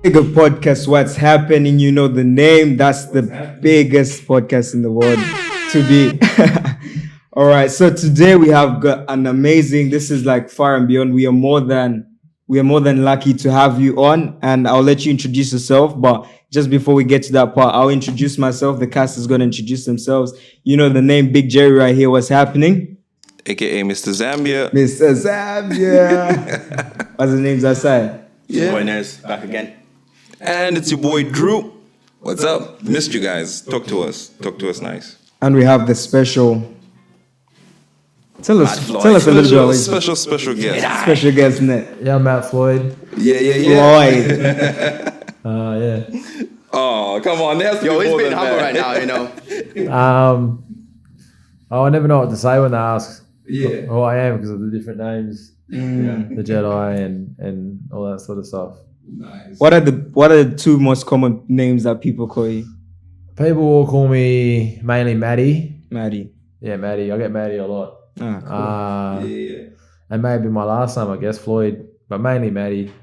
Bigger podcast, what's happening? You know the name. That's the biggest podcast in the world to be. All right. So today we have got an amazing. This is like far and beyond. We are more than lucky to have you on, and I'll let you introduce yourself. But just before we get to that part, I'll introduce myself. The cast is going to introduce themselves. You know the name, Big Jerry, right here. What's happening? AKA Mr. Zambia. Mr. Zambia. What's the names outside? Yeah. Winners back again. And it's your boy Drew. What's up? Missed you guys. Talk to us. Talk to us nice. And we have the special. Tell us a little bit about Special guest. special guest, Net. Yeah, Matt Floyd. Yeah. Floyd. Yeah. Oh, come on. There has to Yo, be he's more being than humble that. right now, you know. I never know what to say when they ask Yeah. who I am because of the different names, the Jedi and all that sort of stuff. Nice. What are the two most common names that people call you? People will call me mainly Maddie. Maddie. Yeah, Maddie. I get Maddie a lot. Ah, cool. And maybe my last name, I guess, Floyd, but mainly Maddie.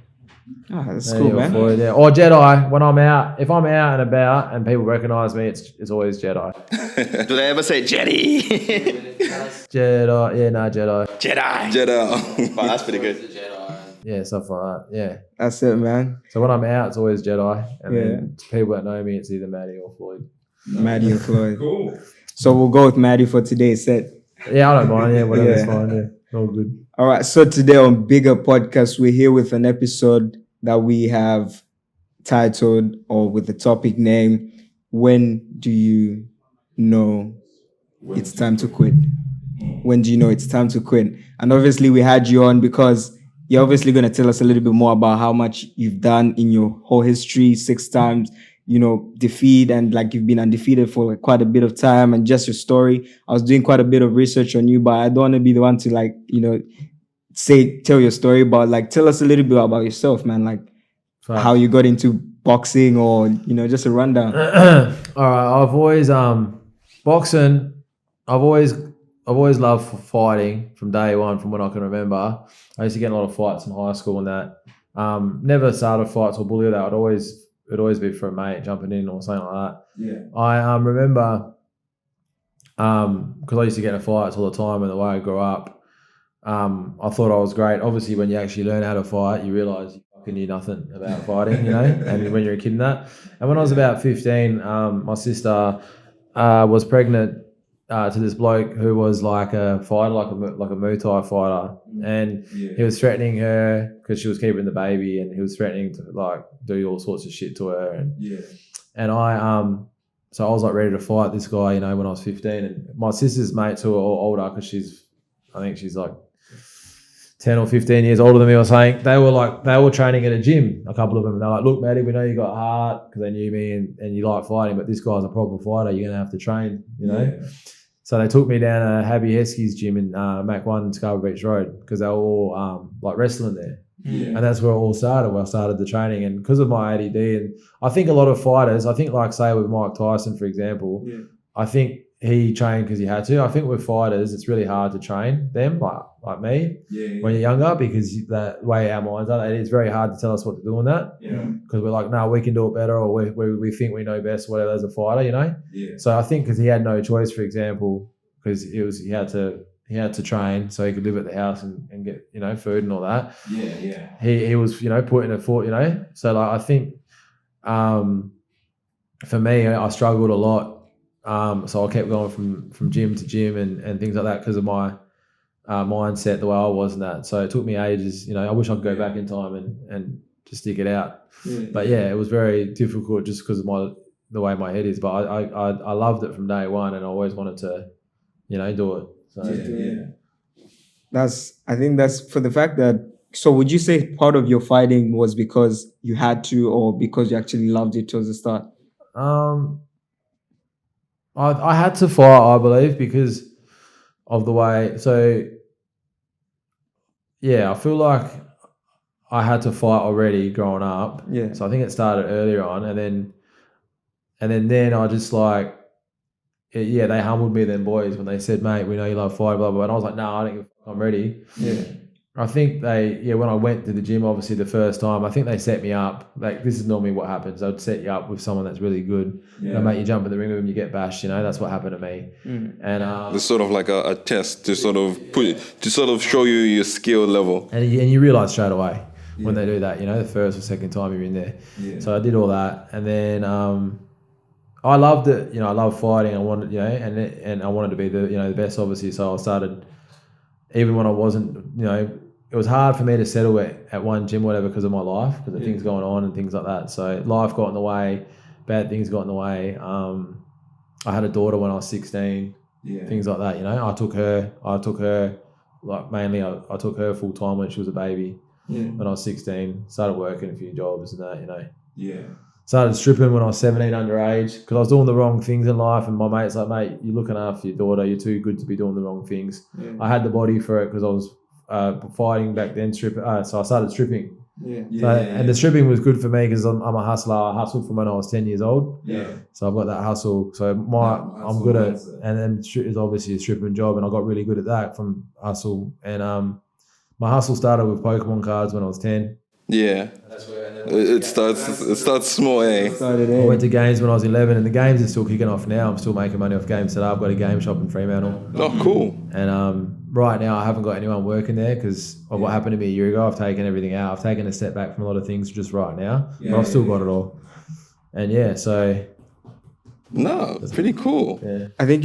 That's Maddie cool, or man. Floyd, yeah. Or Jedi. When I'm out, if I'm out and about and people recognize me, it's always Jedi. Do they ever say Jetty? Jedi. Yeah, no, Jedi. Jedi. Wow, that's pretty good. Yeah, stuff like that. Yeah. That's it, man. So when I'm out, it's always Jedi, and Yeah. then people that know me, it's either Maddie or Floyd. Maddie and Floyd. Cool. So we'll go with Maddie for today's set. Yeah, I don't mind. Yeah, whatever's Yeah. fine. Yeah, all good. All right. So today on Bigger Podcast, we're here with an episode that we have titled or with the topic name, When Do You Know It's Time to Quit? When do you know it's time to quit? And obviously we had you on because you're obviously going to tell us a little bit more about how much you've done in your whole history, 6 times, defeat, and like you've been undefeated for like quite a bit of time, and just your story. I was doing quite a bit of research on you, but I don't want to be the one to tell your story, but like tell us a little bit about yourself, man, like how you got into boxing or, just a rundown. All right, I've always boxing. I've always loved fighting from day one, from when I can remember. I used to get in a lot of fights in high school and that. Never started fights or bully or that. It'd always be for a mate jumping in or something like that. Yeah. I remember because I used to get in fights all the time, and the way I grew up, I thought I was great. Obviously, when you actually learn how to fight, you realise you fucking knew nothing about fighting, and when you're a kid and that. And when I was about 15, my sister was pregnant to this bloke who was like a fighter, like a Muay Thai fighter, and he was threatening her because she was keeping the baby, and he was threatening to like do all sorts of shit to her, and I so I was like ready to fight this guy, when I was 15, and my sister's mates who are all older, because I think she's like 10 or 15 years older than me or something, they were training at a gym, a couple of them, and they're like, look, Maddie, we know you got heart, because they knew me and you like fighting, but this guy's a proper fighter, you're gonna have to train, So they took me down to Habby Heskey's gym in Mac 1 Scarborough Beach Road, because they were all like wrestling there. And that's where it all started, where I started the training. And because of my ADD, and I think a lot of fighters, like say with Mike Tyson, for example, I think he trained because he had to. I think with fighters, it's really hard to train them, like me, when you're younger, because the way our minds are, it's very hard to tell us what to do on that. Because we're like, no, we can do it better, or we think we know best, whatever, as a fighter, So I think because he had no choice, for example, because he had to train so he could live at the house and get, food and all that. He was, putting a foot, So like, I think for me, I struggled a lot. So I kept going from gym to gym and things like that because of my mindset, the way I was and that. So it took me ages. I wish I could go back in time and just stick it out. But yeah, it was very difficult just because of the way my head is. But I loved it from day one, and I always wanted to, do it. So I think that's for the fact that. So would you say part of your fighting was because you had to, or because you actually loved it towards the start? I had to fight, I believe, because of the way. So, yeah, I feel like I had to fight already growing up. Yeah. So I think it started earlier on, and then I just like, they humbled me, then boys, when they said, mate, we know you love fighting, blah, blah, blah. And I was like, no, I don't give a fuck, I'm ready. Yeah. I think when I went to the gym, obviously the first time, I think they set me up. Like, this is normally what happens. They'd set you up with someone that's really good. They make you jump in the ring with them, you get bashed. That's what happened to me. And It's sort of like a test to sort of show you your skill level. and you realize straight away when they do that. The first or second time you're in there. So I did all that, and then I loved it. I loved fighting. I wanted, and I wanted to be the best, obviously. So I started, even when I wasn't, it was hard for me to settle at one gym, whatever, because of my life, because of things going on and things like that. So life got in the way, bad things got in the way. I had a daughter when I was 16, things like that. I took her, like, mainly I took her full time when she was a baby. When I was 16, started working a few jobs and that. Started stripping when I was 17, underage, because I was doing the wrong things in life, and my mate's like, mate, you're looking after your daughter, you're too good to be doing the wrong things. I had the body for it because I was fighting back then, stripping. So I started stripping. And the stripping was good for me because I'm a hustler. I hustled from when I was 10 years old. So I've got that hustle. So I'm good at, and then it's obviously a stripping job, and I got really good at that from hustle. And my hustle started with Pokemon cards when I was 10. Yeah. That's where It starts small, eh? I went to games when I was 11, and the games are still kicking off now. I'm still making money off games today. I've got a game shop in Fremantle. Oh, cool. And right now I haven't got anyone working there because of what happened to me a year ago. I've taken everything out. I've taken a step back from a lot of things just right now, but I've still got it all. And so... No, pretty cool. Yeah. I think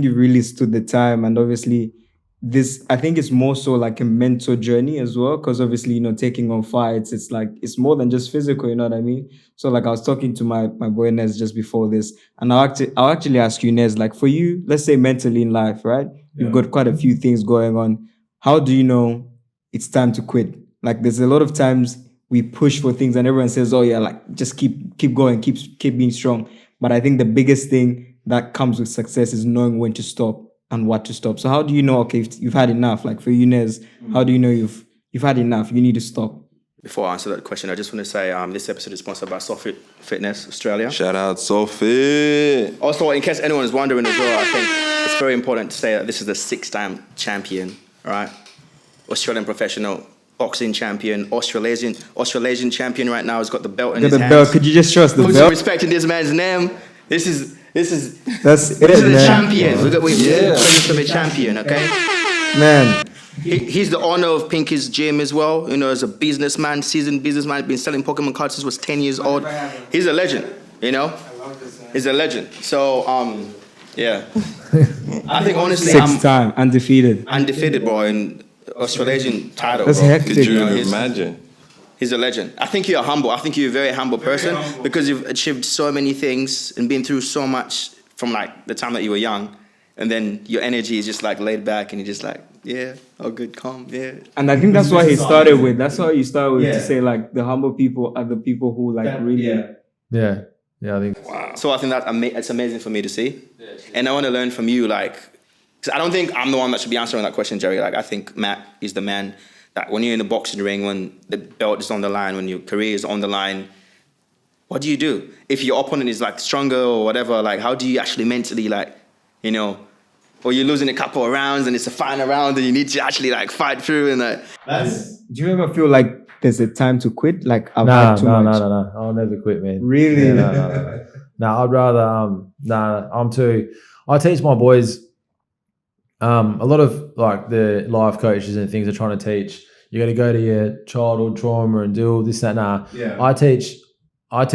you really stood the time, and obviously this, I think it's more so like a mental journey as well, because obviously, taking on fights, it's like, it's more than just physical, you know what I mean? So like, I was talking to my boy Nez just before this, and I'll actually ask you, Nez, like, for you, let's say mentally in life, right? You've got quite a few things going on. How do you know it's time to quit? Like, there's a lot of times we push for things and everyone says, oh yeah, like, just keep going, keep being strong. But I think the biggest thing that comes with success is knowing when to stop and what to stop. So how do you know, okay, if you've had enough? Like, for you, Nez, how do you know you've had enough? You need to stop. Before I answer that question, I just want to say this episode is sponsored by SoFit Fitness Australia. Shout out Sophie. Also, in case anyone is wondering as well, I think it's very important to say that this is the 6-time champion, right? Australian professional boxing champion, Australasian champion right now. Has got the belt in his hands. Belt. Could you just show us the Put belt? some respect in this man's name. This is That's it, the man. champion. We're from a champion, okay? Man, He's the owner of Pinkys Gym as well. As a businessman, seasoned businessman, been selling Pokemon cards since he was 10 years old. He's a legend, He's a legend. So, yeah. I think honestly, 6-time undefeated. undefeated, bro, in Australasian title. That's bro. hectic. Could you man. imagine? He's a legend. I think you're humble. I think you're a very humble person because you've achieved so many things and been through so much from like the time that you were young. And then your energy is just like laid back and you're just like, yeah, oh good, calm, yeah. And I think that's why he started with. That's why you started with to say like the humble people are the people who like really. Yeah, I think. Wow. So I think that it's amazing for me to see. And I want to learn from you, like, because I don't think I'm the one that should be answering that question, Jerry. Like, I think Matt is the man that when you're in the boxing ring, when the belt is on the line, when your career is on the line, what do you do? If your opponent is like stronger or whatever, like, how do you actually mentally, like, or you're losing a couple of rounds and it's a final round and you need to actually like fight through and like. Do you ever feel like there's a time to quit? Like I've No, had too much. no. I'll never quit, man. Really? Yeah, no. No, I'd rather, I teach my boys, a lot of like the life coaches and things are trying to teach, you got to go to your childhood trauma and do all this, that, nah. Yeah. I teach my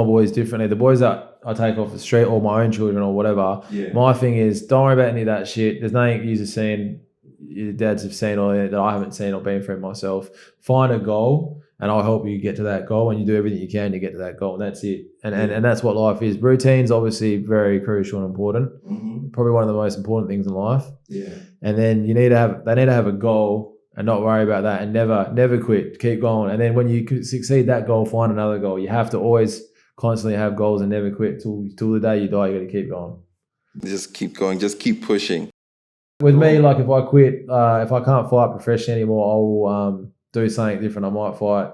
boys differently. The boys that I take off the street or my own children or whatever, my thing is don't worry about any of that shit. There's nothing you've seen, your dads have seen or that I haven't seen or been through myself. Find a goal and I'll help you get to that goal and you do everything you can to get to that goal and that's it. And that's what life is. Routine's obviously very crucial and important. Mm-hmm. Probably one of the most important things in life. Yeah. And then they need to have a goal and not worry about that and never quit. Keep going. And then when you succeed that goal, find another goal. You have to always constantly have goals and never quit till the day you die. You got to keep going. Just keep going. Just keep pushing. With me, like if I quit, if I can't fight professionally anymore, I'll do something different. I might fight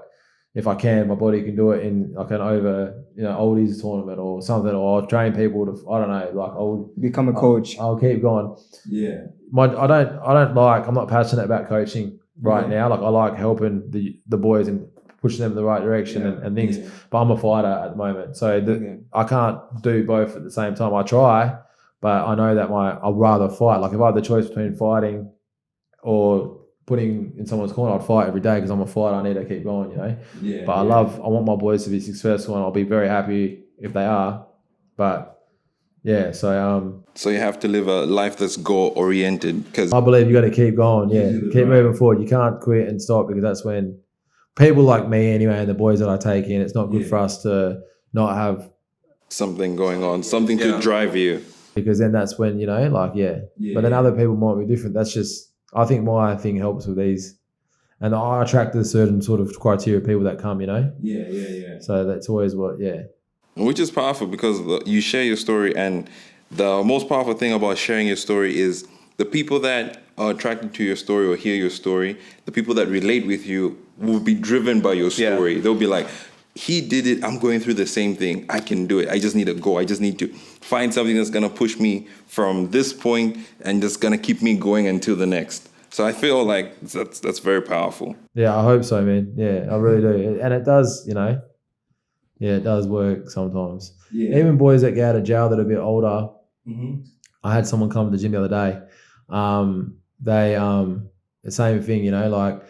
if I can. My body can do it in like an oldies tournament or something, or I'll train people to. I don't know. Like I'll become a coach. I'll keep going. Yeah. I'm not passionate about coaching. right now. Like I like helping the boys and pushing them in the right direction and things. Yeah. But I'm a fighter at the moment, so Okay. I can't do both at the same time. I try, but I know that I'd rather fight. Like if I had the choice between fighting or putting in someone's corner, I'd fight every day because I'm a fighter. I need to keep going, you know. Yeah. But I want my boys to be successful, and I'll be very happy if they are. But yeah, so So you have to live a life that's goal oriented, because I believe you got to keep going. Yeah, keep moving forward. You can't quit and stop, because that's when people like me, anyway, and the boys that I take in, it's not good for us to not have, something going on, something to drive you. because then that's when, you know, like, But then other people might be different. That's just, I think my thing helps with these. And I attract a certain sort of criteria of people that come, you know? Yeah. So that's always Which is powerful, because you share your story, and the most powerful thing about sharing your story is the people that are attracted to your story or hear your story, the people that relate with you will be driven by your story. They'll be like, he did it, I'm going through the same thing, I can do it. I just need to go. I just need to find something that's going to push me from this point and just going to keep me going until the next. So I feel like that's very powerful. Yeah, I hope so, man. Yeah, I really do. And it does, you know, it does work sometimes. Yeah. Even boys that get out of jail that are a bit older. I had someone come to the gym the other day. They the same thing, you know, like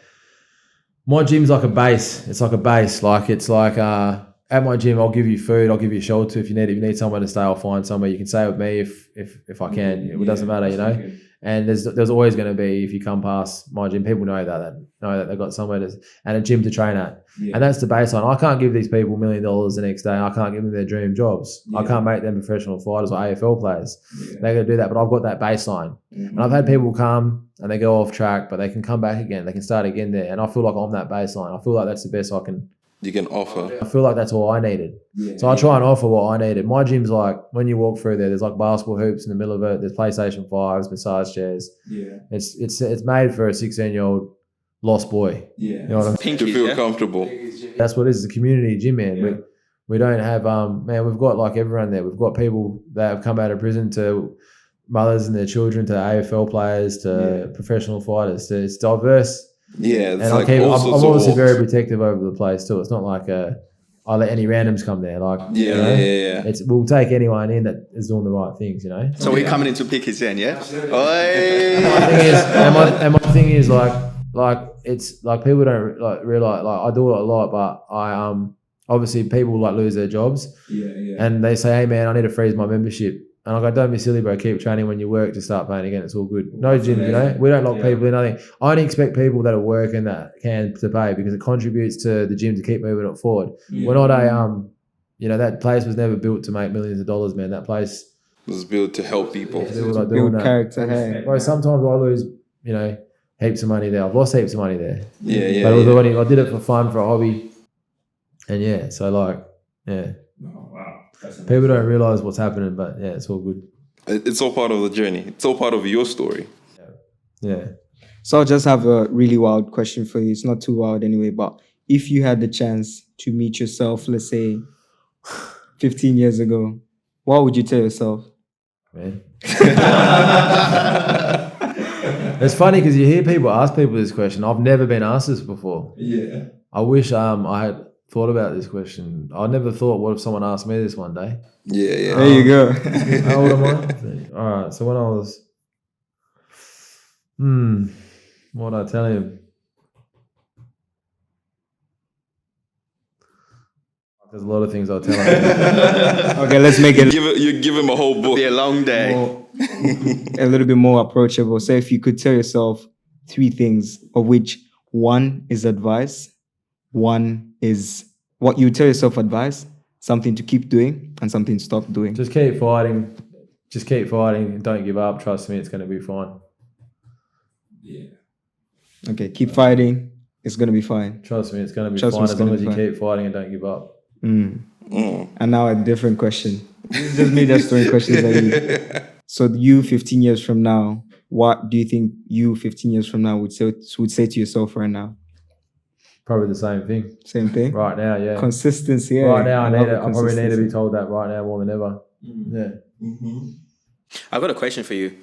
my gym's like a base. It's like a base. Like it's like at my gym, I'll give you food, I'll give you shelter if you need it. If you need somewhere to stay, I'll find somewhere. You can stay with me if I can. It doesn't matter, you know. Okay. And there's always going to be, if you come past my gym, people know that they've got somewhere to, and a gym to train at. And that's the baseline. I can't give these people $1 million the next day. I can't give them their dream jobs. I can't make them professional fighters or AFL players. They're going to do that, but I've got that baseline. And I've had people come and they go off track, but they can come back again. They can start again there. And I feel like I'm that baseline. I feel like that's the best You can offer. I feel like that's all I needed. So I try and offer what I needed. My gym's like, when you walk through there's like basketball hoops in the middle of it. There's PlayStation 5s, massage chairs. Yeah. It's made for a 16-year-old lost boy. Yeah. You know what I'm saying? To feel comfortable. That's what it is. It's a community gym, man. We don't have man. We've got like everyone there. We've got people that have come out of prison, to mothers and their children, to AFL players, to professional fighters. It's diverse. Yeah, it's And like I'm all sorts of obviously walks. very protective over the place too. It's not like I let any randoms come there. Like Yeah. we'll take anyone in that is doing the right things, you know. So we're coming into Pinkys then, yeah? My thing is like it's like people don't like realize, like I do it a lot, but I obviously people like lose their jobs. And they say, hey man, I need to freeze my membership. And I go, don't be silly, bro. Keep training. When you work to start playing again, it's all good. No gym, you know. We don't lock people in. Nothing. I only expect people that are working that can to pay, because it contributes to the gym to keep moving it forward. We're not you know, that place was never built to make millions of dollars, man. That place was built to help people. Build character, hey. Bro, sometimes I lose, you know, heaps of money there. I've lost heaps of money there. Yeah. But it was only, I did it for fun, for a hobby, and so like, people don't realize what's happening, but it's all good. It's all part of the journey. It's all part of your story. Yeah. So I'll just have a really wild question for you. It's not too wild anyway, but if you had the chance to meet yourself, let's say 15 years ago, what would you tell yourself? Man. It's funny because you hear people ask people this question. I've never been asked this before. Yeah. I wish I had thought about this question. I never thought, what if someone asked me this one day? Yeah. There you go. How old am I? All right. So when I was, what did I tell him? There's a lot of things I'll tell him. Okay, let's make it You give him a whole book. Be a long day. a little bit more approachable. So if you could tell yourself 3 things, of which one is advice, one is what you tell yourself advice, something to keep doing, and something to stop doing. Just keep fighting. Just keep fighting and don't give up. Trust me, it's going to be fine. Okay, keep fighting. It's going to be fine. Trust me, it's going to be Trust me, fine it's as long gonna as be you fine. keep fighting and don't give up. And now a different question. This is just me just throwing questions at you. So you 15 years from now, what do you think you 15 years from now would say to yourself right now? Probably the same thing. Same thing? Right now, yeah. Consistency. Yeah. Right now, I love probably need to be consistency. told that right now more than ever. Yeah. I've got a question for you.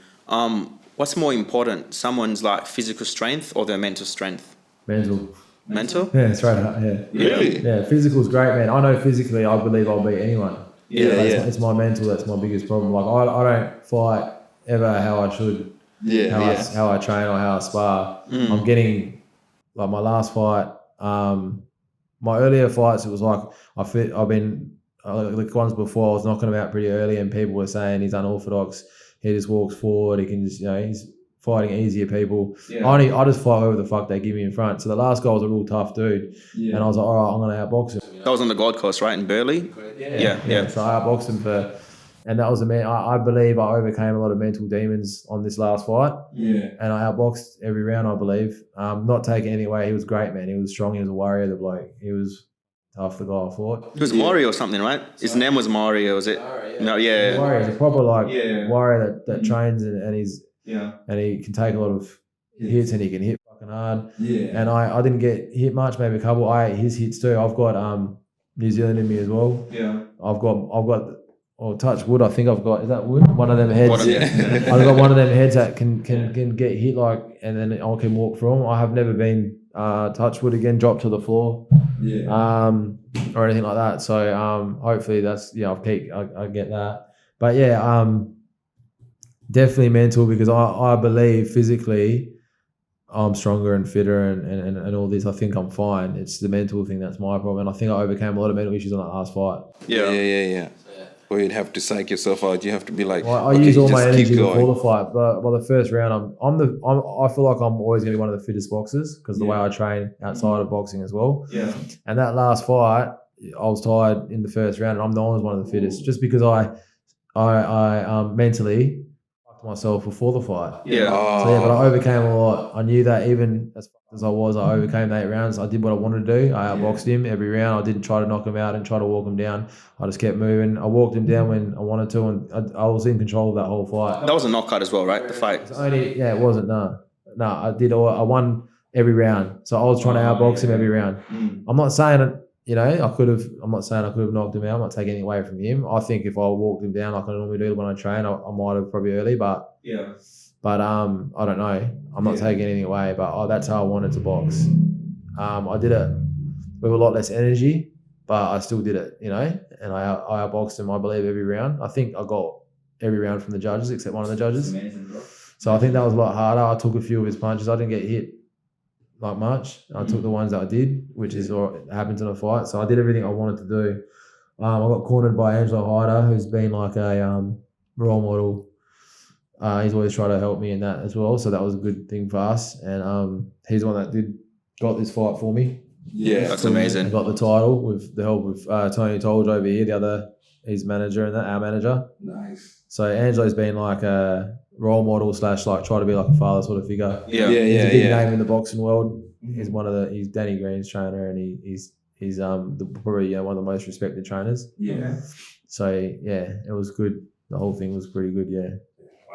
What What's more important, someone's like physical strength or their mental strength? Mental. Mental? Yeah, straight up. Yeah. Really? Yeah, physical's great, man. I know physically, I believe I'll beat anyone. Yeah, But yeah. It's my mental that's my biggest problem. Like I don't fight ever how I should. Yeah, How I train or how I spar. I'm getting like my last fight. My earlier fights, it was like I've been the ones before. I was knocking him out pretty early, and people were saying he's unorthodox. He just walks forward. He can just he's fighting easier people. Yeah. I just fight whoever the fuck they give me in front. So the last guy was a real tough dude, and I was like, all right, I'm gonna outbox him. That was on the Gold Coast, right, in Burleigh? Yeah. So I outboxed him and that was the man. I believe I overcame a lot of mental demons on this last fight. Yeah. And I outboxed every round, I believe. Not taking anything away. He was great, man. He was strong. He was a warrior, the bloke. He was tough, the guy I fought. It was Mario or something, right? His name was Mario, was it? No, yeah. Warrior. He's a proper Yeah. warrior that trains and he's Yeah. and he can take a lot of hits and he can hit fucking hard. Yeah. And I didn't get hit much, maybe a couple. I ate his hits too. I've got New Zealand in me as well. Yeah. I've got touch wood. I think I've got, is that wood? One of them heads. Yeah. I've got one of them heads that can get hit and then I can walk through them. I have never been touch wood again, dropped to the floor, or anything like that. So hopefully that's I get that. But definitely mental, because I believe physically I'm stronger and fitter and all this. I think I'm fine. It's the mental thing that's my problem. And I think I overcame a lot of mental issues on that last fight. Yeah. Or you'd have to psych yourself out. You have to be like, I use all my energy before the fight, but by the first round, I feel like I'm always going to be one of the fittest boxers because the way I train outside of boxing as well. Yeah. And that last fight, I was tired in the first round, and I'm always one of the fittest just because I mentally fucked myself before the fight. Yeah. But I overcame a lot. I knew that even as fucked as I was, I overcame the 8 rounds. I did what I wanted to do. I outboxed him every round. I didn't try to knock him out and try to walk him down. I just kept moving. I walked him down when I wanted to, and I was in control of that whole fight. That was a knockout as well, right? The fight. It wasn't. No, I did. I won every round. So I was trying to outbox him every round. I'm not saying it. I'm not saying I could have knocked him out. I'm not taking anything away from him. I think if I walked him down like I normally do when I train, I might have probably early, but I don't know. I'm not taking anything away, but that's how I wanted to box. I did it with a lot less energy, but I still did it, and I outboxed him, I believe, every round. I think I got every round from the judges except one of the judges. Amazing, bro. So I think that was a lot harder. I took a few of his punches. I didn't get hit like much. I took the ones that I did, which is what happens in a fight. So I did everything I wanted to do. I got cornered by Angelo Hyder, who's been like a role model. He's always tried to help me in that as well. So that was a good thing for us. And he's the one that got this fight for me. Yeah. That's amazing. I got the title with the help of Tony Tolge over here, his manager and our manager. Nice. So Angelo's been like a role model / try to be like a father sort of figure. Yeah. He's a big name in the boxing world. He's Danny Green's trainer, and he's probably one of the most respected trainers. Yeah. So it was good. The whole thing was pretty good. Yeah.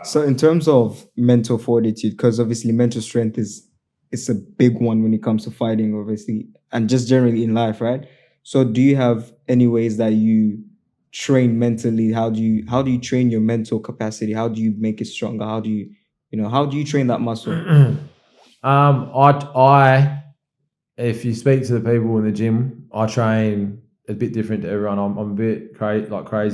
So in terms of mental fortitude, because obviously mental strength it's a big one when it comes to fighting, obviously, and just generally in life, right? So do you have any ways that you train mentally? How do you train your mental capacity? How do you make it stronger? How do you train that muscle? If you speak to the people in the gym, I train a bit different to everyone. I'm a bit crazy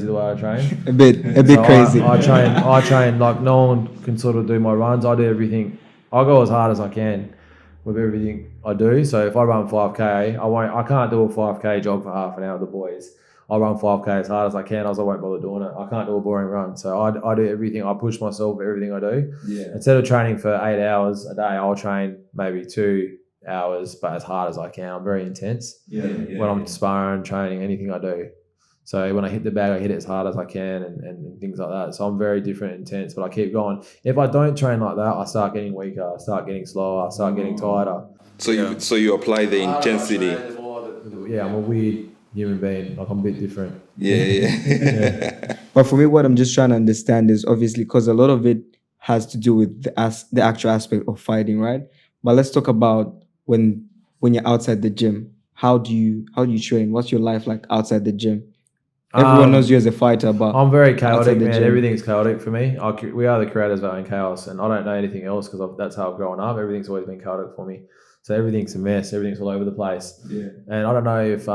the way I train. a bit So crazy. I train like no one can sort of do my runs. I do everything. I go as hard as I can with everything I do. So if I run 5K, I can't do a 5K jog for half an hour with the boys. I run 5K as hard as I can, else I won't bother doing it. I can't do a boring run. So I do everything. I push myself for everything I do. Yeah. Instead of training for 8 hours a day, I'll train maybe 2 hours, but as hard as I can. I'm very intense when I'm sparring, training, anything I do. So when I hit the bag, I hit it as hard as I can and things like that. So I'm very different, intense, but I keep going. If I don't train like that, I start getting weaker, I start getting slower, I start getting tighter. So you apply the intensity. I'm a weird human being. Like I'm a bit different. Yeah. But for me, what I'm just trying to understand is obviously because a lot of it has to do with the actual aspect of fighting, right? But let's talk about when you're outside the gym. How do you train? What's your life like outside the gym? Everyone knows you as a fighter, but I'm very outside chaotic, the man. gym. Everything's chaotic for me. We are the creators of our own chaos, and I don't know anything else because that's how I've grown up. Everything's always been chaotic for me. So everything's a mess. Everything's all over the place. Yeah. And I don't know if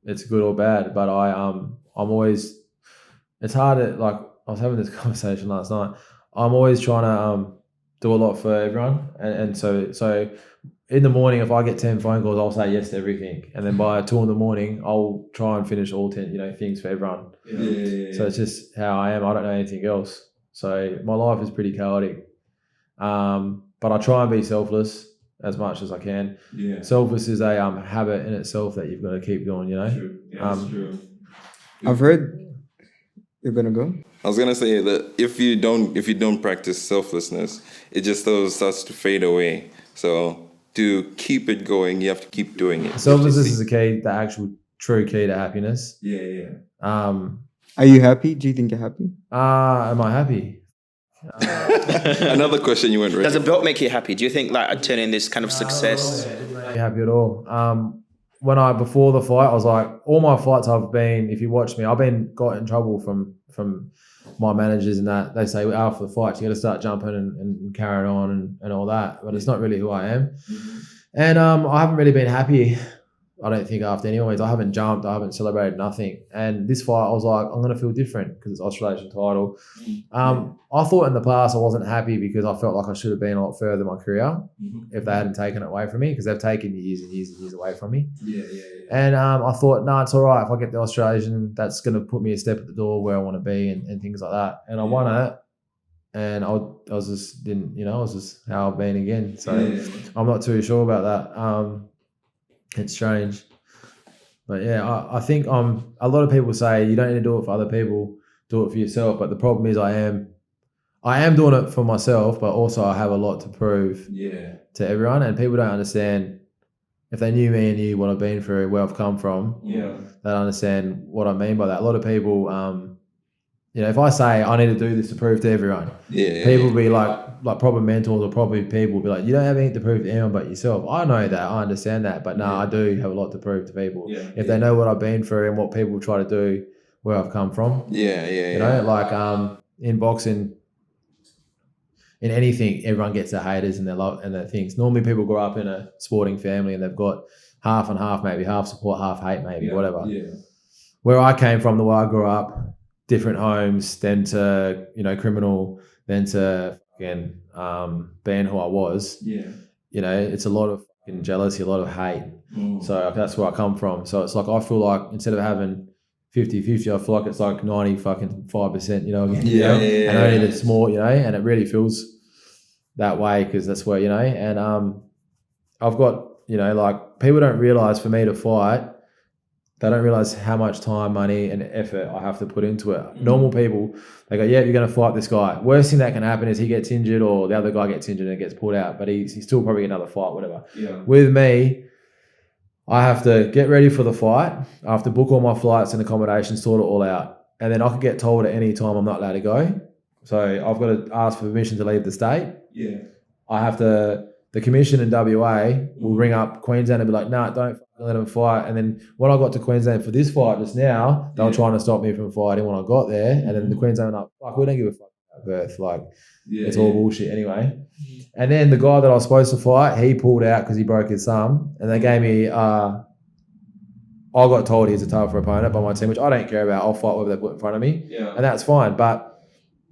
it's good or bad, but I'm always. It's hard to like. I was having this conversation last night. I'm always trying to do a lot for everyone, and so in the morning, if I get 10 phone calls, I'll say yes to everything, and then by 2 in the morning, I'll try and finish all 10 things for everyone. Yeah. So it's just how I am. I don't know anything else. So my life is pretty chaotic, but I try and be selfless as much as I can. Yeah. Selfless is a habit in itself that you've got to keep doing. True. Yeah, that's true. I've heard. You're gonna go. I was gonna say that if you don't practice selflessness, it just starts to fade away. So to keep it going, you have to keep doing it. Selflessness is the key, the actual true key to happiness. Yeah. Am Are you happy? Do you think you're happy? I happy? Another question you went right. Does a belt make you happy? Do you think like attaining this kind of success? It didn't make me happy at all. Before the fight, I was like, all my fights I've been, if you watch me, I've got in trouble from my managers and that. They say after the fight, you got to start jumping and carrying on and all that. But it's not really who I am. Mm-hmm. And I haven't really been happy. I don't think after anyways. I haven't jumped. I haven't celebrated nothing. And this fight, I was like, I'm going to feel different because it's Australasian title. I thought in the past I wasn't happy because I felt like I should have been a lot further in my career if they hadn't taken it away from me, because they've taken years and years and years away from me. Yeah. And I thought, no, it's all right. If I get the Australasian, that's going to put me a step at the door where I want to be and things like that. And I won it. And I was just it's just how I've been again. So I'm not too sure about that. It's strange. But yeah, I think a lot of people say you don't need to do it for other people, do it for yourself. But the problem is I am doing it for myself, but also I have a lot to prove to everyone. And people don't understand, if they knew me and knew what I've been through, where I've come from, they don't understand what I mean by that. A lot of people, if I say I need to do this to prove to everyone, people will be like proper mentors or proper people will be like, you don't have anything to prove to anyone but yourself. I know that, I understand that, but no, I do have a lot to prove to people. If they know what I've been through and what people try to do, where I've come from. In boxing, in anything, everyone gets their haters and their love and their things. Normally people grow up in a sporting family and they've got half and half, maybe half support, half hate, maybe whatever. Where I came from, the way I grew up, different homes, then to criminal, then to fucking being who I was. It's a lot of fucking jealousy, a lot of hate. So that's where I come from. So it's like I feel like instead of having 50-50, I feel like it's like 95%, and only the small, and it really feels that way because that's where, and I've got, like people don't realize for me to fight, they don't realize how much time, money, and effort I have to put into it. Normal people, they go, yeah, you're going to fight this guy. Worst thing that can happen is he gets injured or the other guy gets injured and gets pulled out, but he's still probably get another fight, whatever. With me, I have to get ready for the fight. I have to book all my flights and accommodation, sort it all out. And then I can get told at any time I'm not allowed to go. So I've got to ask for permission to leave the state. I have to, the commission in WA will ring up Queensland and be like, nah, don't let them fight. And then when I got to Queensland for this fight just now, they were trying to stop me from fighting when I got there. And then the Queensland were like, fuck, we don't give a fuck about Perth. Like, it's all bullshit anyway. And then the guy that I was supposed to fight, he pulled out because he broke his thumb. And they gave me, I got told he's a tougher opponent by my team, which I don't care about. I'll fight whatever they put in front of me. And that's fine. But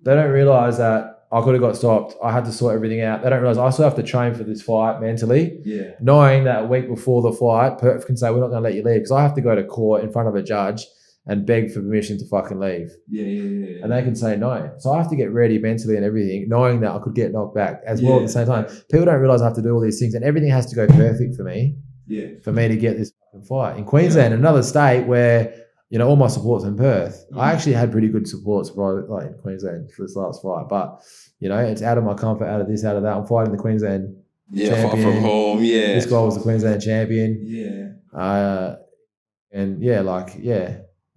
they don't realise that I could have got stopped. I had to sort everything out. They don't realise I still have to train for this fight mentally. Knowing that a week before the fight, Perth can say, we're not going to let you leave, because I have to go to court in front of a judge and beg for permission to fucking leave. And they can say no. So I have to get ready mentally and everything, knowing that I could get knocked back as well at the same time. People don't realise I have to do all these things, and everything has to go perfect for me for me to get this fucking fight. In Queensland, another state where, all my support's in Perth. I actually had pretty good supports in Queensland for this last fight, but it's out of my comfort, out of this, out of that. I'm fighting the Queensland champion. Far from home, This guy was the Queensland champion.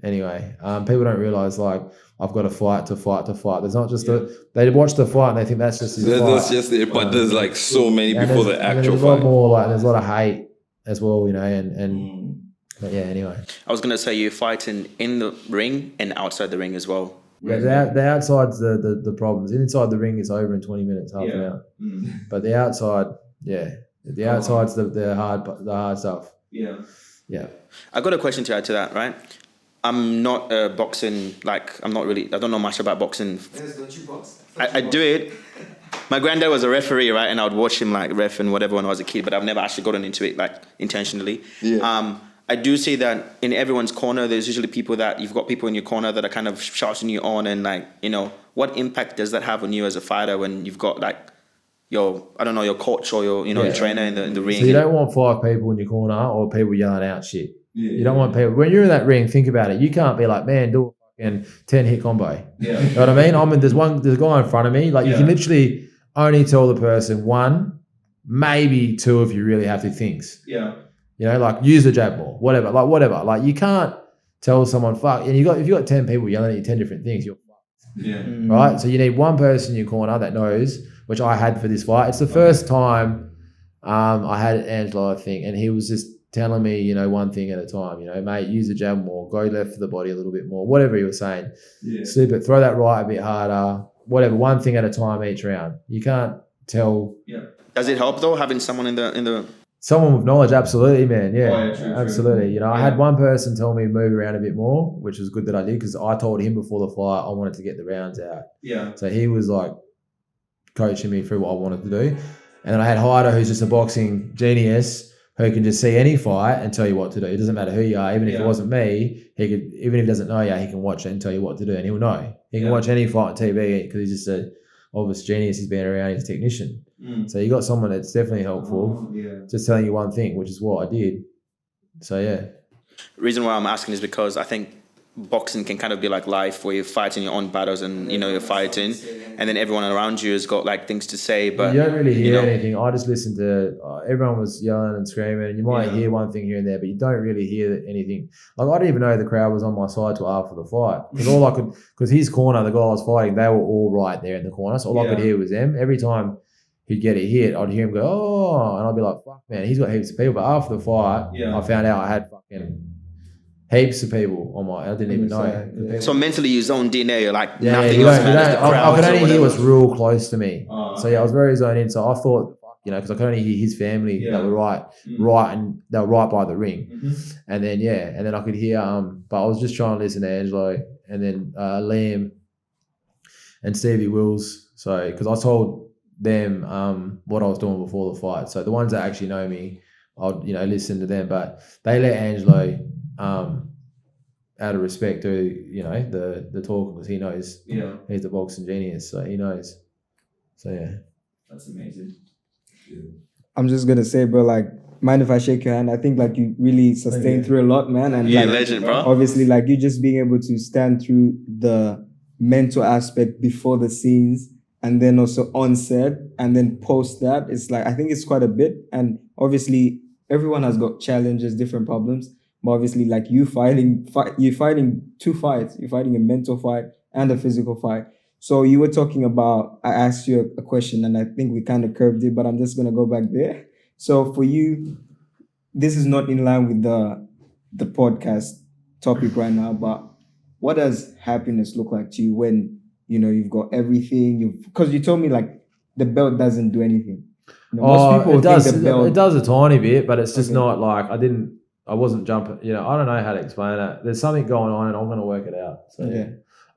Anyway, people don't realise I've got to fight. There's not just they watch the fight and they think that's just his fight. That's just it, but there's so many before the actual there's fight. A lot more there's a lot of hate as well, and But yeah, anyway. I was gonna say you're fighting in the ring and outside the ring as well. Yeah, the outside's the problems. Inside the ring is over in 20 minutes, half an hour. But the outside, the outside's the hard stuff. Yeah. Yeah. I got a question to add to that, right? I'm not boxing, like, I don't know much about boxing. Don't you box? I do it. My granddad was a referee, right? And I would watch him like ref and whatever when I was a kid, but I've never actually gotten into it like intentionally. Yeah. I do see that in everyone's corner, there's usually you've got people in your corner that are kind of shouting you on and like, you know, what impact does that have on you as a fighter when you've got like your coach or your trainer in the ring? So you don't want 5 people in your corner or people yelling out shit. You don't want people, when you're in that ring, think about it. You can't be like, man, do a fucking 10 hit combo. Yeah. You know what I mean? There's a guy in front of me. Like you can literally only tell the person 1, maybe 2 if you really have to things. Yeah. You know, like use the jab more, whatever. Like you can't tell someone fuck. And if you got 10 people yelling at you 10 different things, you're fucked. Yeah. Right? So you need one person in your corner that knows, which I had for this fight. It's the first time I had Angelo, I think, and he was just telling me, one thing at a time, mate, use the jab more, go left for the body a little bit more, whatever he was saying. Yeah. Slip it, throw that right a bit harder, whatever, one thing at a time each round. You can't tell. Yeah. Does it help though, having someone in the Someone with knowledge, absolutely, man. Yeah, True, absolutely. True. I had one person tell me to move around a bit more, which was good that I did because I told him before the fight I wanted to get the rounds out. Yeah. So he was like coaching me through what I wanted to do. And then I had Hyder, who's just a boxing genius, who can just see any fight and tell you what to do. It doesn't matter who you are. Even if it wasn't me, even if he doesn't know you, he can watch it and tell you what to do, and he'll know. He can watch any fight on TV because he's just a obvious genius. He's been around. He's a technician. So you got someone that's definitely helpful. Just telling you one thing, which is what I did. So yeah. The reason why I'm asking is because I think boxing can kind of be like life, where you're fighting your own battles and you're fighting, and then everyone around you has got like things to say, but you don't really hear anything. I just listened to everyone was yelling and screaming, and you might hear one thing here and there, but you don't really hear anything. Like I didn't even know the crowd was on my side till after the fight, because his corner, the guy I was fighting, they were all right there in the corner, so all I could hear was them. Every time he'd get a hit, I'd hear him go, oh, and I'd be like, fuck man, he's got heaps of people. But after the fight, I found out I had fucking heaps of people on I didn't even know. Yeah. So mentally you zoned in there, you're like, nothing else matters, the I could only hear what's whatever. real close to me. So I was very zoned in. So I thought, because I could only hear his family that were right, and they were right by the ring. And then I could hear, but I was just trying to listen to Angelo and then Liam and Stevie Wills. So, because I told them what I was doing before the fight. So the ones that actually know me, I'll listen to them. But they let Angelo out of respect do the talking, because he knows he's the boxing genius, so he knows. So yeah, that's amazing. I'm just gonna say, bro, like, mind if I shake your hand? I think like you really sustained through a lot, man, and you're like, a legend, bro. Obviously, like you just being able to stand through the mental aspect before the scenes, and then also on set, and then post that. It's like, I think it's quite a bit, and obviously everyone has got challenges, different problems. But obviously, like you're fighting 2 fights. You're fighting a mental fight and a physical fight. So you were talking about, I asked you a question and I think we kind of curved it, but I'm just going to go back there. So for you, this is not in line with the podcast topic right now, but what does happiness look like to you when, you've got everything? Because you told me like the belt doesn't do anything. Most people think the belt... It does a tiny bit, but it's just not like, I wasn't jumping, I don't know how to explain it. There's something going on and I'm going to work it out. So yeah,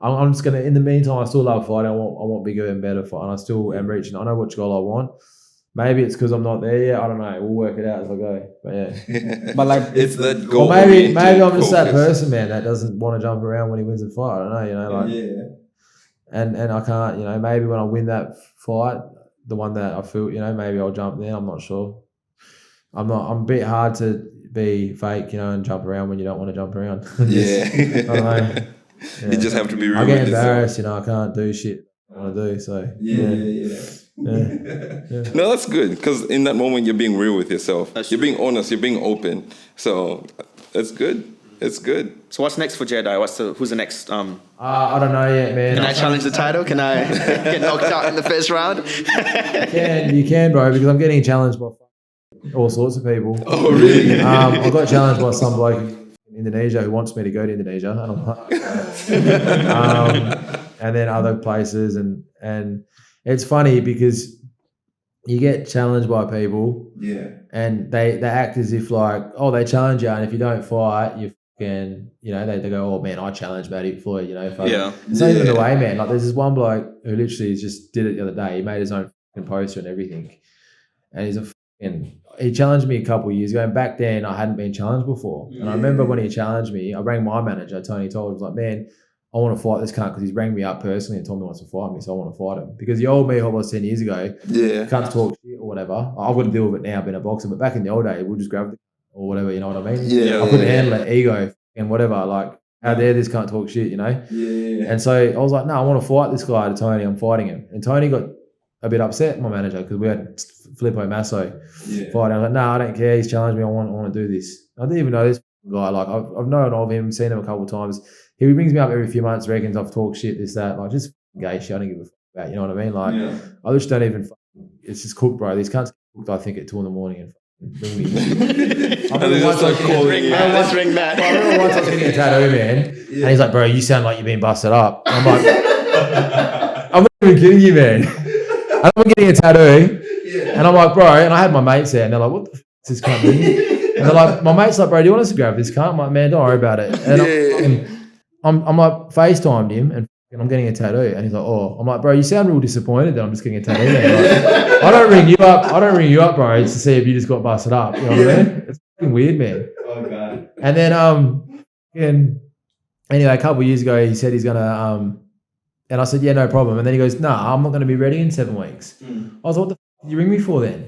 I'm just going to, in the meantime, I still love fighting. I want bigger and better fight. And I still am reaching. I know which goal I want. Maybe it's because I'm not there yet. I don't know. We'll work it out as I go. But yeah. But like, it's that goal. Or maybe I'm just that person, man, that doesn't want to jump around when he wins a fight. I don't know, And I can't, maybe when I win that fight, the one that I feel, maybe I'll jump there. I'm not sure. I'm a bit hard to be fake, and jump around when you don't want to jump around. I don't know. Yeah. You just have to be real. I get embarrassed, I can't do shit I want to do. So No, that's good, because in that moment you're being real with yourself. You're being honest. You're being open. So that's good. It's good. So what's next for Jedi? Who's the next? I don't know yet, man. Can I challenge the title? Can I get knocked out in the first round? You can, bro, because I'm getting challenged by all sorts of people. Oh, really? I got challenged by some bloke in Indonesia who wants me to go to Indonesia, and I'm like, and then other places, and it's funny because you get challenged by people, and they act as if like, oh, they challenge you, and if you don't fight, you fucking, they go, oh man, I challenged Matt Floyd, It's not even the way, man. Like there's this one bloke who literally just did it the other day. He made his own fucking poster and everything, and he challenged me a couple of years ago, and back then I hadn't been challenged before. And I remember when he challenged me, I rang my manager, Tony Told, I was like, man, I want to fight this cunt, because he's rang me up personally and told me he wants to fight me, so I want to fight him. Because the old me who I was 10 years ago, cunts talk shit or whatever. I've got to deal with it now, being a boxer, but back in the old day, we'll just grab the or whatever, you know what I mean? I couldn't handle it, ego and whatever, like, how dare this cunt talk shit, And so I was like, no, I want to fight this guy to Tony, I'm fighting him. And Tony got a bit upset, my manager, because we had Filippo Masso fighting. I was like, no, I don't care, he's challenged me, I want to do this. I didn't even know this guy, like, I've known of him, seen him a couple of times. He brings me up every few months, reckons I've talked shit, this, that, like, just gay shit, I don't give a fuck about, you know what I mean? Like, I just don't even, it's just cooked, bro. These cunts get cooked, I think, at 2 a.m. and bring me. Let's ring Matt. I remember once I was getting a tattoo, man, and he's like, bro, you sound like you've been busted up. And I'm like, I'm not even kidding you, man. I'm getting a tattoo, and I'm like, bro, and I had my mates there, and they're like, what the f*** is this cunt doing? And they're like, my mate's like, bro, do you want us to grab this cunt? I'm like, man, don't worry about it. And I'm like, FaceTimed him, and I'm getting a tattoo, and he's like, oh, I'm like, bro, you sound real disappointed that I'm just getting a tattoo. Man. Like, I don't ring you up, bro, just to see if you just got busted up. You know what I mean? It's fucking weird, man. Oh god. And then anyway, a couple of years ago, he said he's gonna and I said, yeah, no problem. And then he goes, nah, I'm not gonna be ready in 7 weeks. I was like, what the f*** did you ring me for then?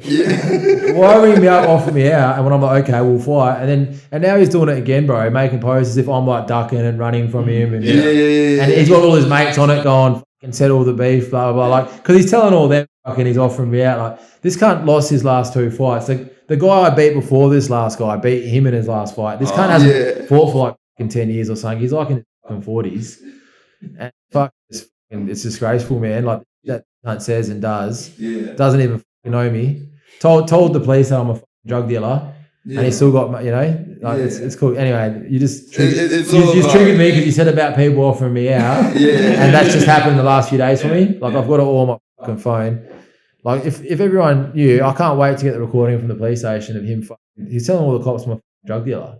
Why ring me up, offer me out? And when I'm like, okay, we'll fight. And now he's doing it again, bro, making poses as if I'm like ducking and running from him. And, and he's got all his mates on it going, fucking settle the beef, blah, blah, blah. Like, because he's telling all them, fucking, he's offering me out. Like, this cunt lost his last 2 fights. The guy I beat before this last guy, I beat him in his last fight. This cunt hasn't fought for like fucking 10 years or something. He's like in his fucking 40s. And fuck, it's disgraceful, man. Like, that cunt says and does. Doesn't even fucking know me. Told the police that I'm a fucking drug dealer. And he still got, it's cool. Anyway, you just triggered me because you said about people offering me out. And that's just happened the last few days for me. Like, I've got it all on my fucking phone. Like, if everyone knew, I can't wait to get the recording from the police station of him. He's telling all the cops I'm a drug dealer.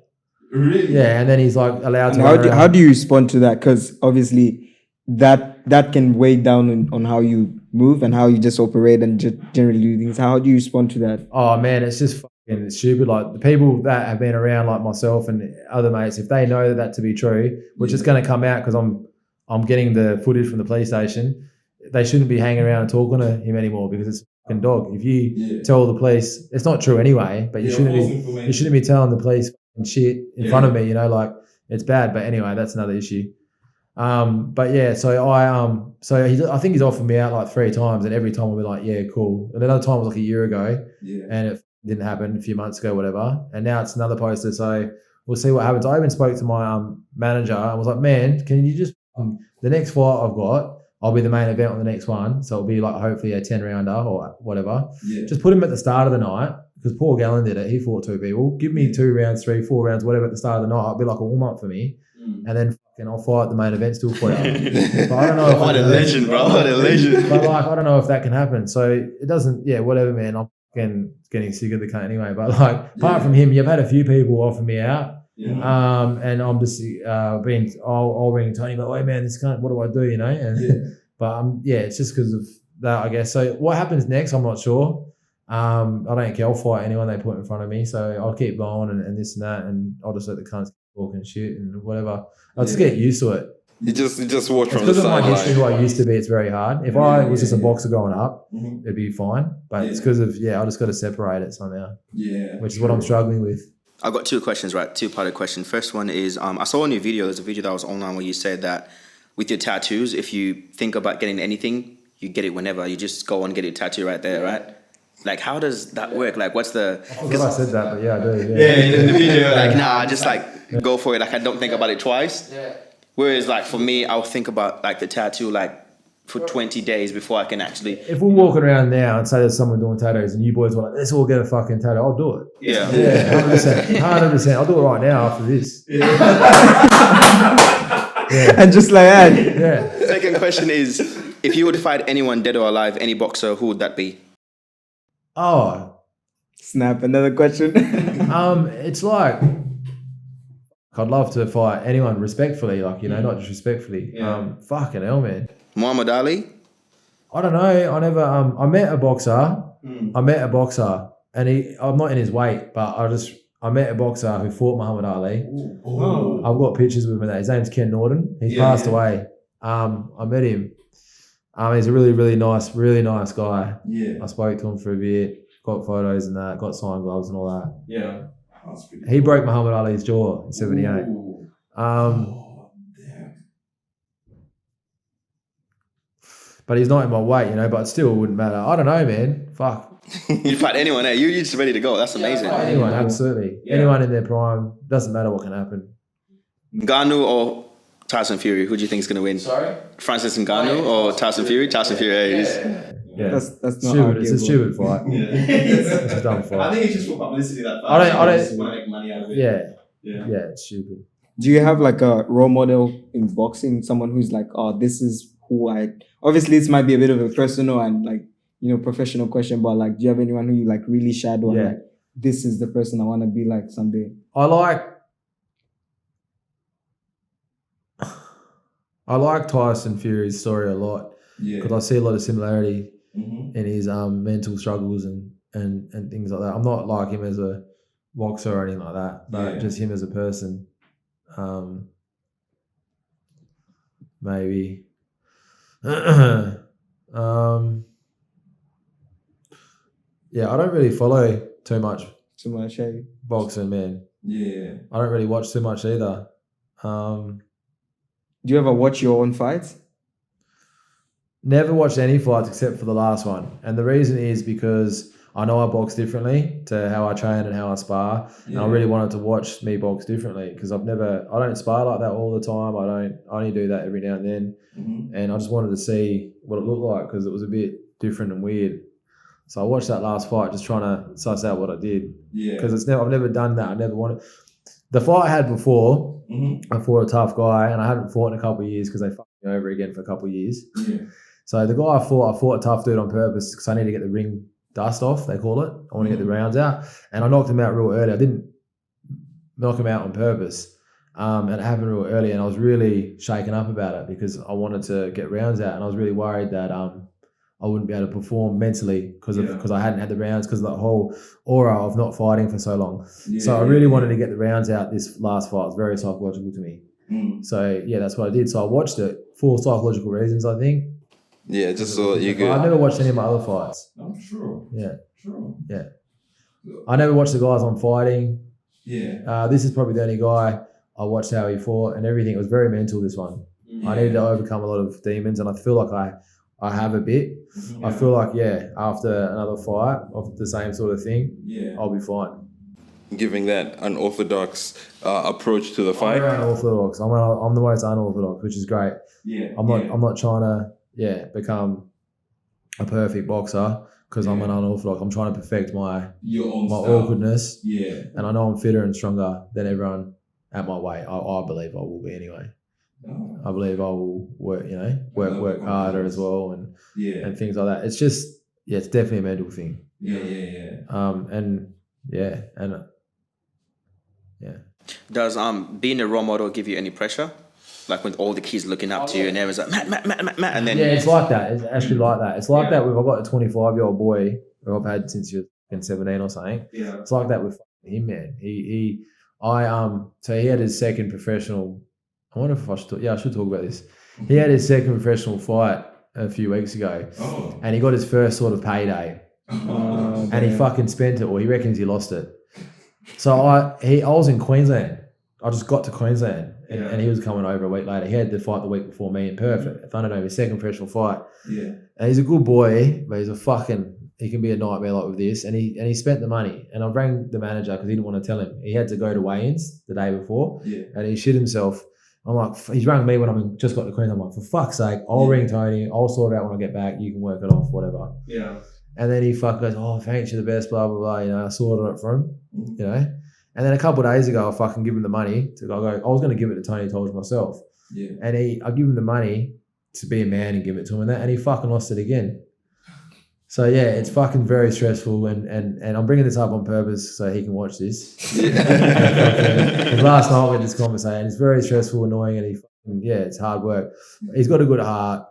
Really? Yeah, and then he's like allowed to. How do you respond to that? Because obviously that can weigh down on how you move and how you just operate and just generally do things. How do you respond to that? Oh man, it's just fucking stupid. Like, the people that have been around, like myself and other mates, if they know that to be true, which is going to come out because I'm getting the footage from the police station, they shouldn't be hanging around and talking to him anymore because it's a fucking dog. If you tell the police, it's not true anyway, but you shouldn't be telling the police fucking shit in front of me, like, it's bad. But anyway, that's another issue. But yeah, so I think he's offered me out like 3 times, and every time I'll be like, yeah, cool. And another time was like a year ago, and it didn't happen, a few months ago, whatever. And now it's another poster, so we'll see what happens. I even spoke to my manager. I was like, man, can you just the next fight I've got, I'll be the main event on the next one, so it'll be like hopefully a 10-rounder or whatever. Just put him at the start of the night, because Paul Gallen did it. He fought 2 people. Give me 2 rounds, 3, 4 rounds, whatever at the start of the night. It'll be like a warm up for me, and then I'll fight the main event still for you. But I don't know. What a legend, bro! What a legend. But like, I don't know if that can happen. So it doesn't. Yeah, whatever, man. I'm getting sick of the cunt anyway. But like, apart from him, you've had a few people offer me out. And I'm just I'll ring Tony, but wait, man, this cunt, what do I do? And but it's just because of that, I guess. So what happens next, I'm not sure. I don't care. I'll fight anyone they put in front of me. So I'll keep going and this and that, and I'll just let the cunts talk and shit and whatever. I'll just get used to it. You just watch from the because of my side. history, who I used to be, it's very hard. If I was just a boxer growing up, it'd be fine. But it's because of I just got to separate it somehow. Which is what I'm struggling with. I've got 2 questions, right? 2-parted question. First one is, I saw on your video, there's a video that was online where you said that with your tattoos, if you think about getting anything, you get it whenever. You just go and get your tattoo right there, right? Like, how does that work? Like, what's the... I forgot I said that, but yeah, I do. In the video. Like, nah, I just like go for it. Like, I don't think about it twice. Whereas, like, for me, I'll think about like the tattoo, like for 20 days before I can actually. If we're walking around now and say there's someone doing tattoos and you boys were like, let's all get a fucking tattoo, I'll do it. Yeah. 100%. I'll do it right now after this. And just like that. Yeah. Second question is, if you were to fight anyone dead or alive, any boxer, who would that be? Oh, Snap, another question. it's like I'd love to fight anyone respectfully, like, you know, not just respectfully. Fucking hell, man. Muhammad Ali? I don't know. I never. I met a boxer. And I'm not in his weight, but I met a boxer who fought Muhammad Ali. Oh. I've got pictures with him. His name's Ken Norton. He's passed away. I met him. He's a really, really nice guy. Yeah. I spoke to him for a bit, got photos and that, got signed gloves and all that. Yeah. He broke Muhammad Ali's jaw in 78. Damn. But he's not in my weight, you know, but still it wouldn't matter. I don't know, man. Fuck. You'd fight anyone, eh? You're just ready to go. That's amazing. Anyone, absolutely. Yeah. Anyone in their prime. Doesn't matter what can happen. Ngannou or Tyson Fury? Who do you think is going to win? Sorry? Francis Ngannou or Tyson Fury? Tyson Fury, eh? Yeah. That's not stupid. It's a arguable. stupid fight. It's a dumb fight. I think it's just for publicity that I don't- just want to make money out of it. Yeah, Yeah. it's stupid. Do you have like a role model in boxing? Someone who's like, oh, this is who I. Obviously, this might be a bit of a personal and like, you know, professional question, but like, do you have anyone who you like really shadow? And, Yeah. like, this is the person I want to be like someday. I like Tyson Fury's story a lot Yeah. because I see a lot of similarity Mm-hmm. in his mental struggles and things like that. I'm not like him as a boxer or anything like that, but Yeah. just him as a person. Maybe. Yeah, I don't really follow too much Too much, hey? boxing, man. Yeah. I don't really watch too much either. Do you ever watch your own fights? Never watched any fights except for the last one. And the reason is because I know I box differently to how I train and how I spar. And I really wanted to watch me box differently because I don't spar like that all the time. I only do that every now and then. Mm-hmm. And I just wanted to see what it looked like because it was a bit different and weird. So I watched that last fight just trying to suss out what I did. Yeah. Because I've never done that. I never wanted. The fight I had before, Mm-hmm. I fought a tough guy and I hadn't fought in a couple of years because they fucked me over again for a couple of years. Yeah. So the guy I fought a tough dude on purpose because I need to get the ring dust off, they call it. I want to get the rounds out. And I knocked him out real early. I didn't knock him out on purpose. And it happened real early and I was really shaken up about it because I wanted to get rounds out and I was really worried that I wouldn't be able to perform mentally because I hadn't had the rounds because of the whole aura of not fighting for so long. Yeah. So I really wanted to get the rounds out this last fight. It was very psychological to me. Mm. So yeah, that's what I did. So I watched it for psychological reasons, I think. Yeah, just so you could. I've never watched any of my other fights. Oh, true. Yeah. True. I never watched the guys I'm fighting. Yeah. This is probably the only guy I watched how he fought and everything. It was very mental, this one. I needed to overcome a lot of demons and I feel like I have a bit. I feel like, after another fight of the same sort of thing, Yeah. I'll be fine. Giving that unorthodox approach to the I'm fight. unorthodox. I'm the most unorthodox, which is great. Yeah. I'm not trying to become a perfect boxer because I'm an unorthodox. I'm trying to perfect my Your own style. awkwardness. Yeah. And I know I'm fitter and stronger than everyone at my weight. I believe I will be anyway. Oh. I believe I will work harder as well and Yeah. things like that. It's just it's definitely a mental thing. Does being a role model give you any pressure? Like when all the kids looking up to you and everyone's like, Matt, and then... Yeah, it's like that. It's actually like that. It's like that with, I've got a 25-year-old boy who I've had since you're 17 or something. Yeah. It's like that with him, man. So he had his second professional, I wonder if I should I should talk about this. He had his second professional fight a few weeks ago Oh. and he got his first sort of payday and he fucking spent it, or he reckons he lost it. So I was in Queensland. I just got to Queensland and he was coming over a week later. He had the fight the week before me in Perth at Thunderdome, his second professional fight. Yeah. And he's a good boy, but he can be a nightmare like with this. And he spent the money. And I rang the manager because he didn't want to tell him. He had to go to weigh-ins the day before Yeah. and he shit himself. I'm like, he's rang me when I'm just got the Queen. I'm like, for fuck's sake, I'll ring Tony. I'll sort it out when I get back. You can work it off, whatever. Yeah. And then he goes, oh, thanks, you're the best, blah, blah, blah. You know, I sorted it for him, you know. And then a couple of days ago, I fucking give him the money. I was going to give it to Tony Tolge myself. Yeah. And I give him the money to be a man and give it to him and he fucking lost it again. So, yeah, it's fucking very stressful. And I'm bringing this up on purpose so he can watch this. Because last night we had this conversation. It's very stressful, annoying, and it's hard work. He's got a good heart.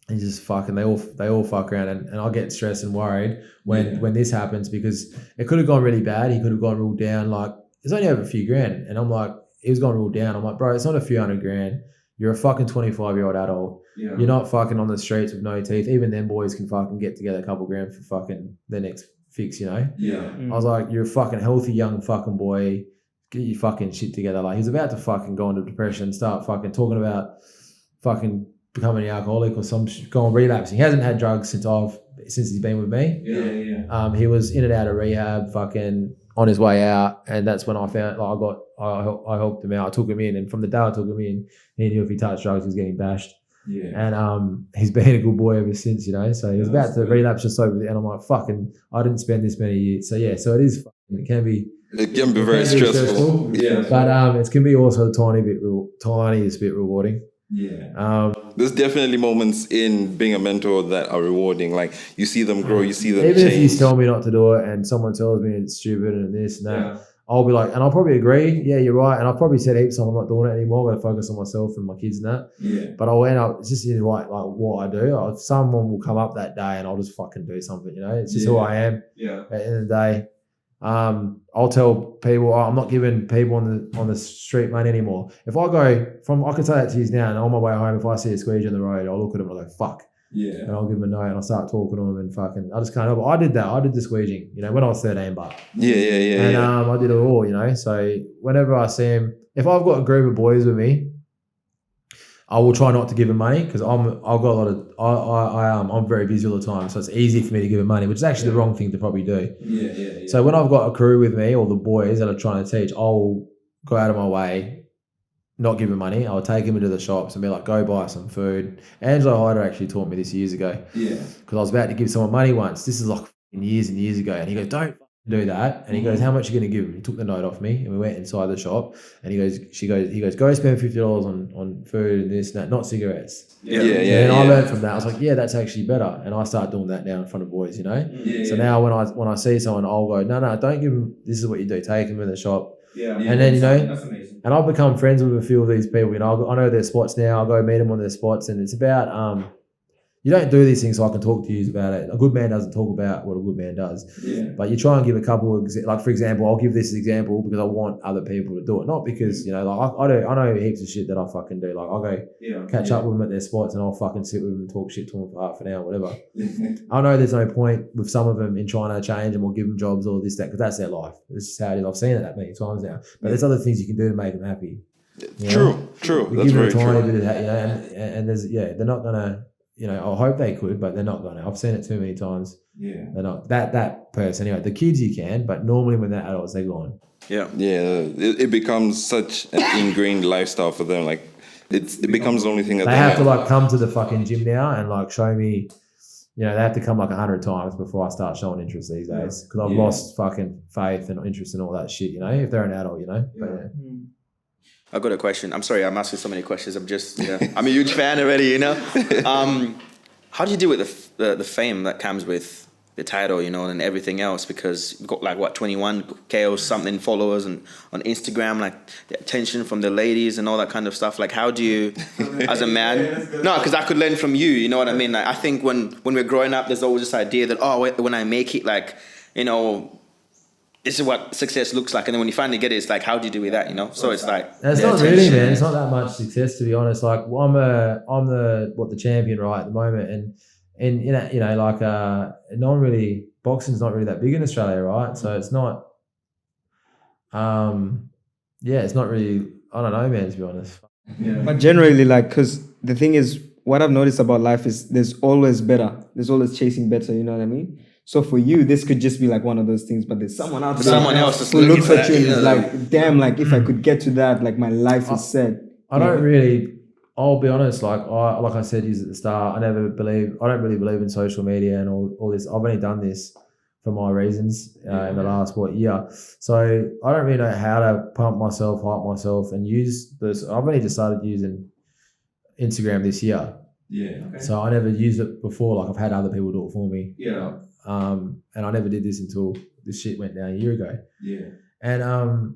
He's just fucking, they all fuck around and I get stressed and worried when this happens because it could have gone really bad. He could have gone real down. Like, it's only over a few grand. And I'm like, he was going real down. I'm like, bro, it's not a few $100,000. You're a fucking 25-year-old adult. Yeah. You're not fucking on the streets with no teeth. Even them boys can fucking get together a couple grand for fucking their next fix, you know? Yeah. I was like, you're a fucking healthy young fucking boy. Get your fucking shit together. Like, he's about to fucking go into depression, start fucking talking about fucking becoming an alcoholic or going relapsing. He hasn't had drugs since he's been with me. Yeah. He was in and out of rehab, fucking on his way out, and that's when I found I helped him out. I took him in, and from the day I took him in, he knew if he touched drugs, he was getting bashed. Yeah. And he's been a good boy ever since, you know. So he was about to relapse just over there, and I'm like, fucking, I didn't spend this many years. So yeah, so it is. It can be very stressful. Yeah. But it can be also a tiniest bit rewarding. Yeah. There's definitely moments in being a mentor that are rewarding. Like, you see them grow, you see them even change. if you tell me not to do it and someone tells me it's stupid and this and that, I'll be like, and I'll probably agree, yeah, you're right. And I've probably said heaps, I'm not doing it anymore. I'm going to focus on myself and my kids and that. Yeah. But I'll end up, it's just in the right, like what I do. Someone will come up that day and I'll just fucking do something, you know. It's just who I am. Yeah. At the end of the day, I'll tell people, I'm not giving people on the street money anymore. If I can say that to you now, and on my way home, if I see a squeegee on the road, I'll look at him and I'll go, fuck. Yeah. And I'll give him a note and I'll start talking to him and fucking, I just can't help it. I did that. I did the squeegeeing, you know, when I was 13, but. And I did it all, you know. So whenever I see him, if I've got a group of boys with me, I will try not to give him money because I'm very busy all the time, so it's easy for me to give him money, which is actually the wrong thing to probably do. Yeah. So when I've got a crew with me or the boys that are trying to teach, I'll go out of my way, not give him money. I'll take him into the shops and be like, go buy some food. Angelo Hyder actually taught me this years ago. Yeah. Because I was about to give someone money once. This is like years and years ago, and he goes, don't do that. And he goes, how much are you going to give him? He took the note off me and we went inside the shop and he goes, go spend $50 on food and this and that, not cigarettes. And I learned from that. I was like, yeah, that's actually better. And I start doing that now in front of boys, you know? So now when I see someone, I'll go, no, don't give them, this is what you do. Take them in the shop. And then, you know, that's amazing. And I've become friends with a few of these people. You know, I know their spots now. I'll go meet them on their spots. And it's about, you don't do these things so I can talk to you about it. A good man doesn't talk about what a good man does. Yeah. But you try and give a couple of, like, for example, I'll give this example because I want other people to do it. Not because, you know, like, I know heaps of shit that I fucking do. Like, I'll go catch up with them at their spots and I'll fucking sit with them and talk shit to them for half an hour, whatever. I know there's no point with some of them in trying to change them or give them jobs or this, that, because that's their life. This is how it is. I've seen it that many times now. But there's other things you can do to make them happy. True. That's very true. Bit of that, you know, and there's, they're not going to, you know, I hope they could, but they're not going to. I've seen it too many times. Yeah. They're not. That person, anyway, the kids you can, but normally when they're adults, they're gone. Yeah. It becomes such an ingrained lifestyle for them. Like, it becomes the only thing that they have to, like, come to the fucking gym now and, like, show me, you know, they have to come like 100 times before I start showing interest these days because I've lost fucking faith and interest in all that shit, you know, if they're an adult, you know. But, I've got a question. I'm sorry, I'm asking so many questions. I'm just, I'm a huge fan already, you know. How do you deal with the fame that comes with the title, you know, and everything else? Because you've got, like, what, 21K or something followers and on Instagram, like, the attention from the ladies and all that kind of stuff. Like, how do you, as a man, no, because I could learn from you, you know what I mean? Like, I think when we're growing up, there's always this idea that, when I make it, like, you know, this is what success looks like, and then when you finally get it, it's like, how do you do with that, you know? So it's like, it's not really, man. It's not that much success, to be honest. Like, I'm the champion right at the moment, and you know, like, no one really, boxing's not really that big in Australia, right? So it's not, it's not really, I don't know, man, to be honest. Yeah. But generally, like, because the thing is, what I've noticed about life is there's always better. There's always chasing better. You know what I mean? So for you, this could just be like one of those things, but there's someone out there someone else who looks at you and is like, damn, like if I could get to that, like my life is set. I don't really. I'll be honest. Like I said at the start, I don't really believe in social media and all this. I've only done this for my reasons in the last year. So I don't really know how to pump myself, hype myself, and use this. I've only just started using Instagram this year. Yeah. Okay. So I never used it before. Like I've had other people do it for me. Yeah. And I never did this until this shit went down a year ago. Yeah. And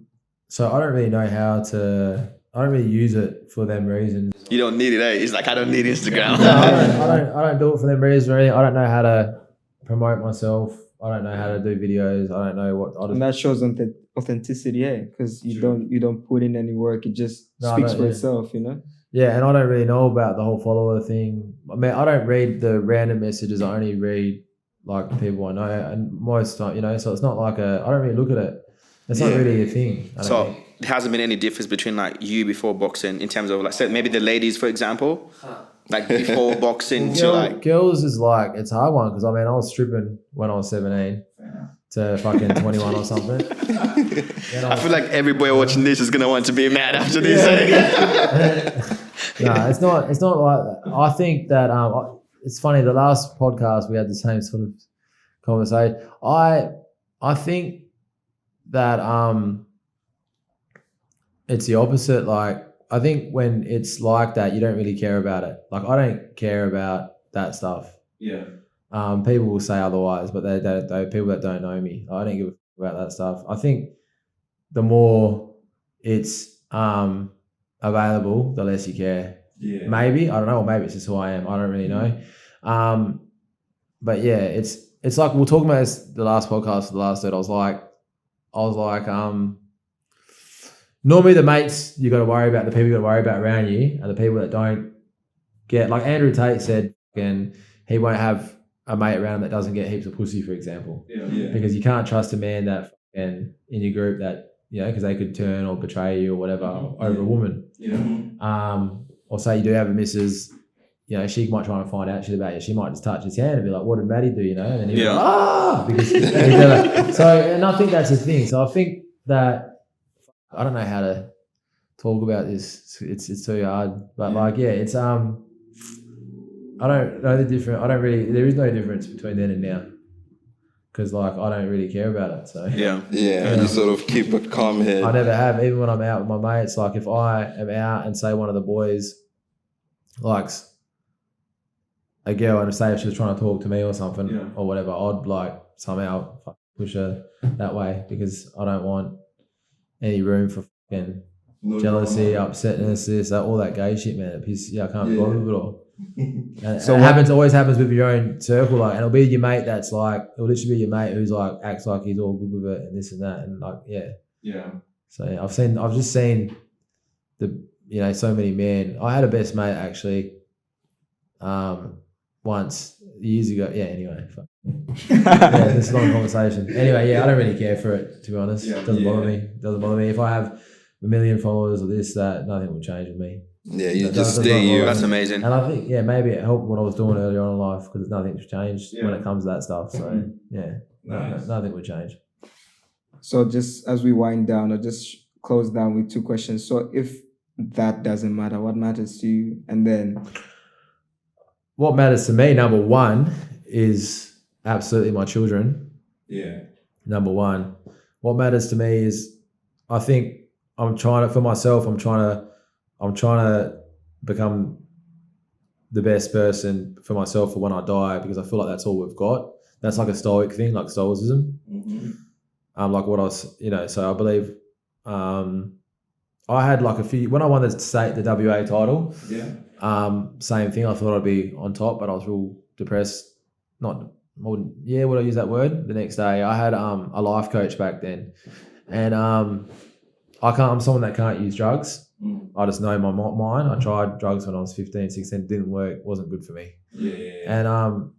so I don't really know how to. I don't really use it for them reasons. You don't need it, eh? It's like, I don't need Instagram. No, I don't do it for them reasons or anything. I don't know how to promote myself. I don't know how to do videos. I don't know what. And that shows authenticity, yeah, because you don't put in any work. It just speaks for itself, you know. Yeah, and I don't really know about the whole follower thing. I mean, I don't read the random messages. I only read like the people I know, and most time, you know. So it's not like I don't really look at it. It's not really a thing. So there hasn't been any difference between like you before boxing in terms of like, say maybe the ladies, for example, like before boxing to like girls is like it's a hard one because I mean I was stripping when I was 17 to fucking 21 or something. I feel like every boy watching this is gonna want to be mad after this. No, it's not like that. I think that it's funny. The last podcast we had the same sort of conversation. I think that it's the opposite. Like I think when it's like that, you don't really care about it. Like I don't care about that stuff. Yeah. People will say otherwise, but they people that don't know me, I don't give a fuck about that stuff. I think the more it's available, the less you care. Yeah. Maybe I don't know, or maybe it's just who I am. I don't really know. But yeah, it's like we were talking about this the last podcast, the last dude. I was like, normally the mates you got to worry about, the people you got to worry about around you, are the people that don't get. Like Andrew Tate said, and he won't have a mate around him that doesn't get heaps of pussy, for example. Yeah. Because you can't trust a man that in your group that because they could turn or betray you or whatever over a woman. Yeah. Or say you do have a missus, she might try and find out shit about you. She might just touch his hand and be like, "What did Maddie do?" And then he'll be like, because and I think that's the thing. So I think that I don't know how to talk about this. It's too hard, but it's I don't know the difference. There is no difference between then and now. Because I don't really care about it. So you sort of keep a calm head. I never have. Even when I'm out with my mates, like if I am out and say one of the boys likes a girl and say if she was trying to talk to me or something or whatever, I'd like somehow push her that way because I don't want any room for fucking jealousy, upsetness, this, that, all that gay shit, man. I can't be bothered with it all. And so it always happens with your own circle, and it'll be your mate that's like, it'll literally be your mate who's like acts like he's all good with it and this and that, and so I've just seen so many men. I had a best mate actually once years ago. Anyway, this is a long conversation. Anyway, I don't really care for it, to be honest. It doesn't bother me if I have a million followers or this, that, nothing will change with me. Yeah, you just stay you. That's amazing. And I think, maybe it helped what I was doing earlier on in life because nothing's changed when it comes to that stuff. So, nothing would change. So just as we wind down, I'll just close down with two questions. So if that doesn't matter, what matters to you? And then? What matters to me, number one, is absolutely my children. Yeah. Number one. What matters to me is I think I'm trying to become the best person for myself for when I die because I feel like that's all we've got. That's like a stoic thing, like stoicism. Like what I was, so I believe I had like a few, when I won the WA title, same thing. I thought I'd be on top, but I was real depressed. Would I use that word? The next day I had a life coach back then, and I'm someone that can't use drugs. I just know my mind. I tried drugs when I was 15, 16. It didn't work. It wasn't good for me. And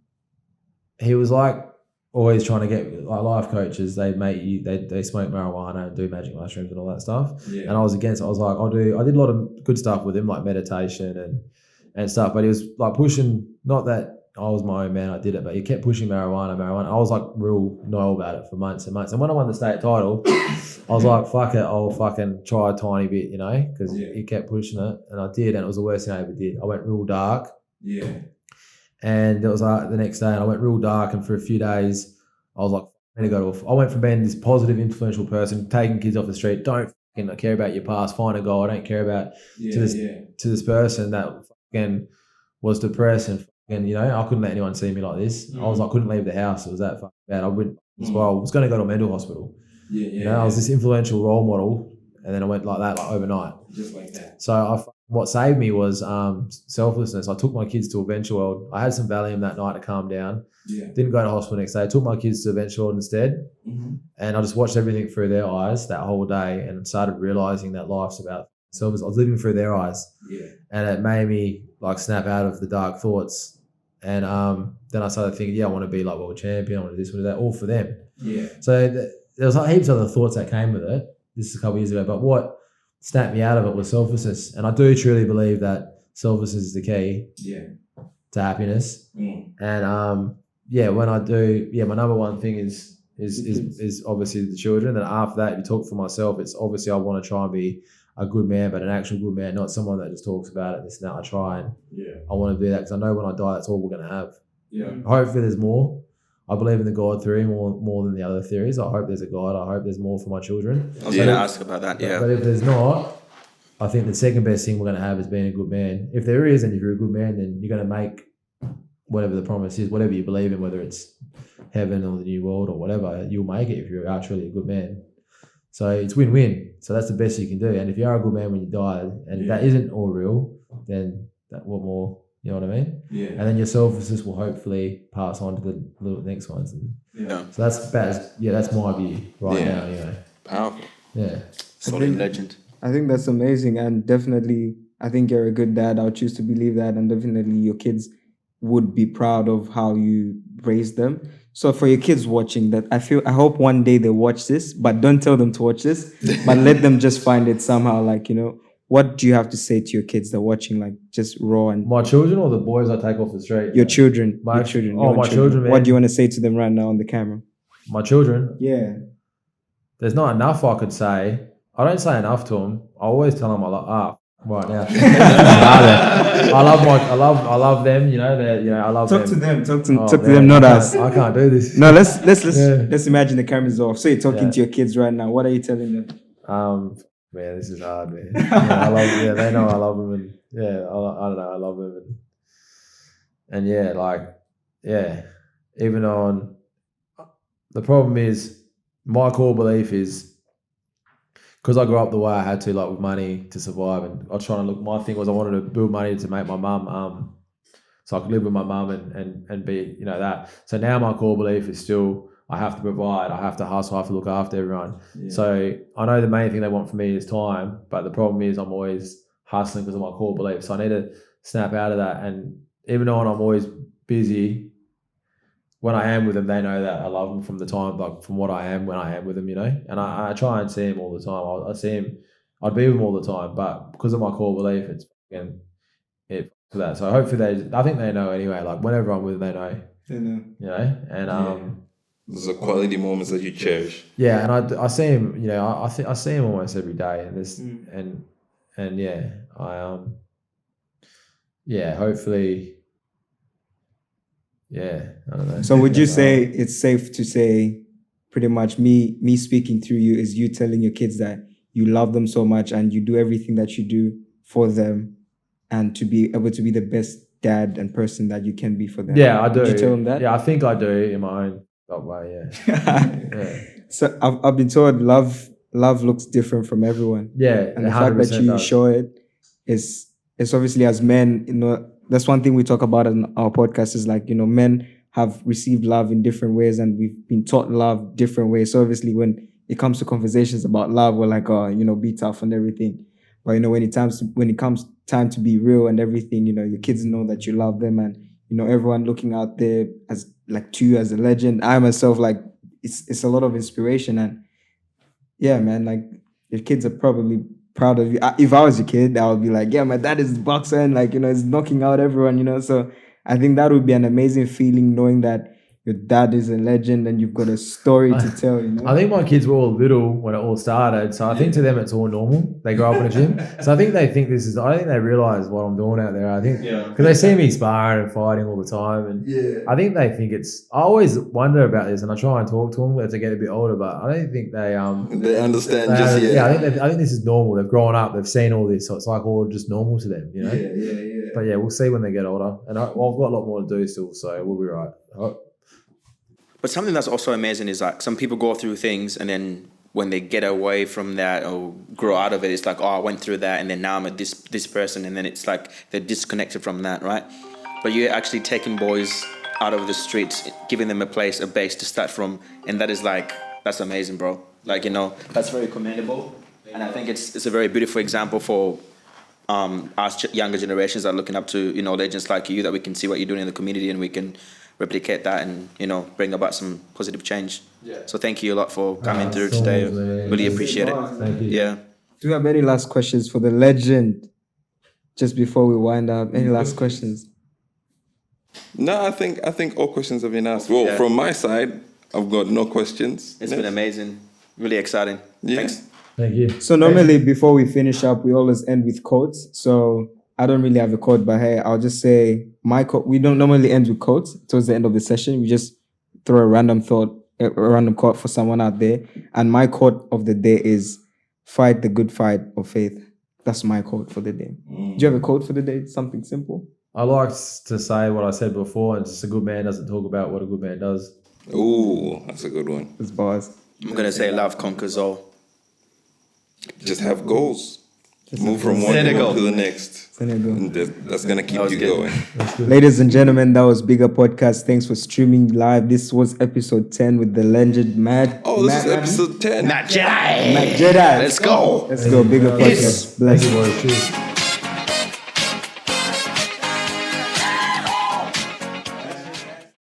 he was like always trying to get like life coaches. They smoke marijuana and do magic mushrooms and all that stuff. And I was against it. I was like, I did a lot of good stuff with him, like meditation and stuff. But he was like pushing, not that I was my own man. I did it, but he kept pushing marijuana. I was like real loyal about it for months and months. And when I won the state title, I was like, fuck it, I'll fucking try a tiny bit, you know, because he kept pushing it, and I did, and it was the worst thing I ever did. I went real dark. Yeah. And it was like the next day, and I went real dark, and for a few days, I was like, I went from being this positive, influential person, taking kids off the street, don't fucking care about your past, find a goal, I don't care about, to this person that fucking was depressed and fucking, you know, I couldn't let anyone see me like this. I was like, couldn't leave the house. It was that fucking bad. I went as well. I was going to go to a mental hospital. You know, I was this influential role model, and then I went like that, like overnight. Just like that. So what saved me was selflessness. I took my kids to Adventure World. I had some Valium that night to calm down. Yeah. Didn't go to hospital next day. I took my kids to Adventure World instead, and I just watched everything through their eyes that whole day, and started realizing that life's about selfless. I was living through their eyes, and it made me like snap out of the dark thoughts. And then I started thinking, I want to be like world champion. I want to do this, want to do that, all for them. Yeah. So there was like heaps of other thoughts that came with it. This is a couple of years ago, but what snapped me out of it was selflessness. And I do truly believe that selflessness is the key to happiness. And when I do, my number one thing is obviously the children. Then after that, if you talk for myself, it's obviously I want to try and be a good man, but an actual good man, not someone that just talks about it. This and that. I try and I want to do that because I know when I die, that's all we're going to have. Yeah. Hopefully there's more. I believe in the God theory more than the other theories. I hope there's a God. I hope there's more for my children. I was going to ask about that, But if there's not, I think the second best thing we're going to have is being a good man. If there is, and if you're a good man, then you're going to make whatever the promise is, whatever you believe in, whether it's heaven or the new world or whatever, you'll make it if you're actually a good man. So it's win-win. So that's the best you can do. And if you are a good man when you die, and that isn't all real, then what more? You know what I mean? Yeah. And then your selflessness will hopefully pass on to the next ones. And so that's that's my view right now. You know. Powerful. Yeah. Solid legend. I think that's amazing, and definitely, I think you're a good dad. I'll choose to believe that, and definitely your kids would be proud of how you raised them. So for your kids watching that, I hope one day they watch this, but don't tell them to watch this, but let them just find it somehow. Like, you know, what do you have to say to your kids that are watching, like just raw and My children or the boys I take off the street? your children? My Your children. oh, your own my children, man. What do you want to say to them right now on the camera? My children. Yeah. There's not enough I could say. I don't say enough to them. I always tell them right now. I love them. You know, I love Talk them. to them. Talk to Oh, talk to man, them, not I us. can't- I can't do this. No, let's Yeah. let's imagine the camera's off. So you're talking Yeah. to your kids right now. What are you telling them? Man, this is hard, man. I love. Yeah, they know I love them, and I don't know, I love them, and even on the problem is my core belief is because I grew up the way I had to, like with money to survive, and I was trying to look. My thing was I wanted to build money to make my mum, so I could live with my mum and be, that. So now my core belief is still I have to provide, I have to hustle, I have to look after everyone. Yeah. So I know the main thing they want from me is time, but the problem is I'm always hustling because of my core belief. So I need to snap out of that. And even though I'm always busy, when I am with them, they know that I love them from the time, like from what I am when I am with them, And I try and see them all the time. I see them, I'd be with them all the time, but because of my core belief, it's for that. So hopefully I think they know anyway. Like whenever I'm with them, they know. They know. And those are quality moments that you cherish. Yeah, and I see him. I see him almost every day, and this hopefully. Yeah, I don't know. So would you say it's safe to say pretty much me speaking through you is you telling your kids that you love them so much and you do everything that you do for them and to be able to be the best dad and person that you can be for them? Yeah, I do. Would you tell them that? Yeah, I think I do in my own way, yeah. So I've been told love looks different from everyone. Yeah, and the fact that you show it is obviously as men, that's one thing we talk about in our podcast is like, men have received love in different ways and we've been taught love different ways. So obviously when it comes to conversations about love, we're like, be tough and everything. But, when it comes time to be real and everything, your kids know that you love them and, everyone looking out there as like to you as a legend. I myself, like, it's a lot of inspiration. And yeah, man, like your kids are probably proud of you. If I was a kid, I would be like, yeah, my dad is a boxer and like, he's knocking out everyone, So I think that would be an amazing feeling knowing that your dad is a legend and you've got a story to tell, you know? I think my kids were all little when it all started, so I think to them it's all normal. They grow up in a gym, so I think they think this is. I don't think they realize what I'm doing out there. I think because they see me sparring and fighting all the time, and I think they think it's. I always wonder about this, and I try and talk to them as they get a bit older, but I don't think they They understand just yet. Yeah, I think this is normal. They've grown up, they've seen all this, so it's like all just normal to them, you know. Yeah. But yeah, we'll see when they get older, and I've got a lot more to do still, so we'll be right. But something that's also amazing is like some people go through things and then when they get away from that or grow out of it, it's like, oh, I went through that and then now I'm this person, and then it's like they're disconnected from that, right? But you're actually taking boys out of the streets, giving them a place, a base to start from, and that is like, that's amazing, bro. Like, you know, that's very commendable, and I think it's a very beautiful example for us younger generations that are looking up to, you know, legends like you, that we can see what you're doing in the community and we can replicate that and, you know, bring about some positive change. Yeah. So thank you a lot for coming through today. Really appreciate it. Thank you. Yeah. Do you have any last questions for the legend just before we wind up? Any last questions? No, I think all questions have been asked. Well, from my side, I've got no questions. It's been amazing. Really exciting. Yeah. Thanks. Thank you. So normally before we finish up, we always end with quotes. So I don't really have a quote, but hey, I'll just say my quote. We don't normally end with quotes towards the end of the session. We just throw a random quote for someone out there. And my quote of the day is, "Fight the good fight of faith." That's my quote for the day. Do you have a quote for the day? Something simple? I like to say what I said before, and just a good man doesn't talk about what a good man does. Ooh, that's a good one. It's bars. I'm going to say love conquers all. Just have goals. Move from one goal to the next. And that's going to keep you going. Ladies and gentlemen, that was Bigger Podcast. Thanks for streaming live. This was episode 10 with the legend Matt. Oh, this is episode 10. Matt Jedi. Matt Jedi. Let's go. Let's go. Bigger Podcast. Bless you. Thank you, boys. Cheers.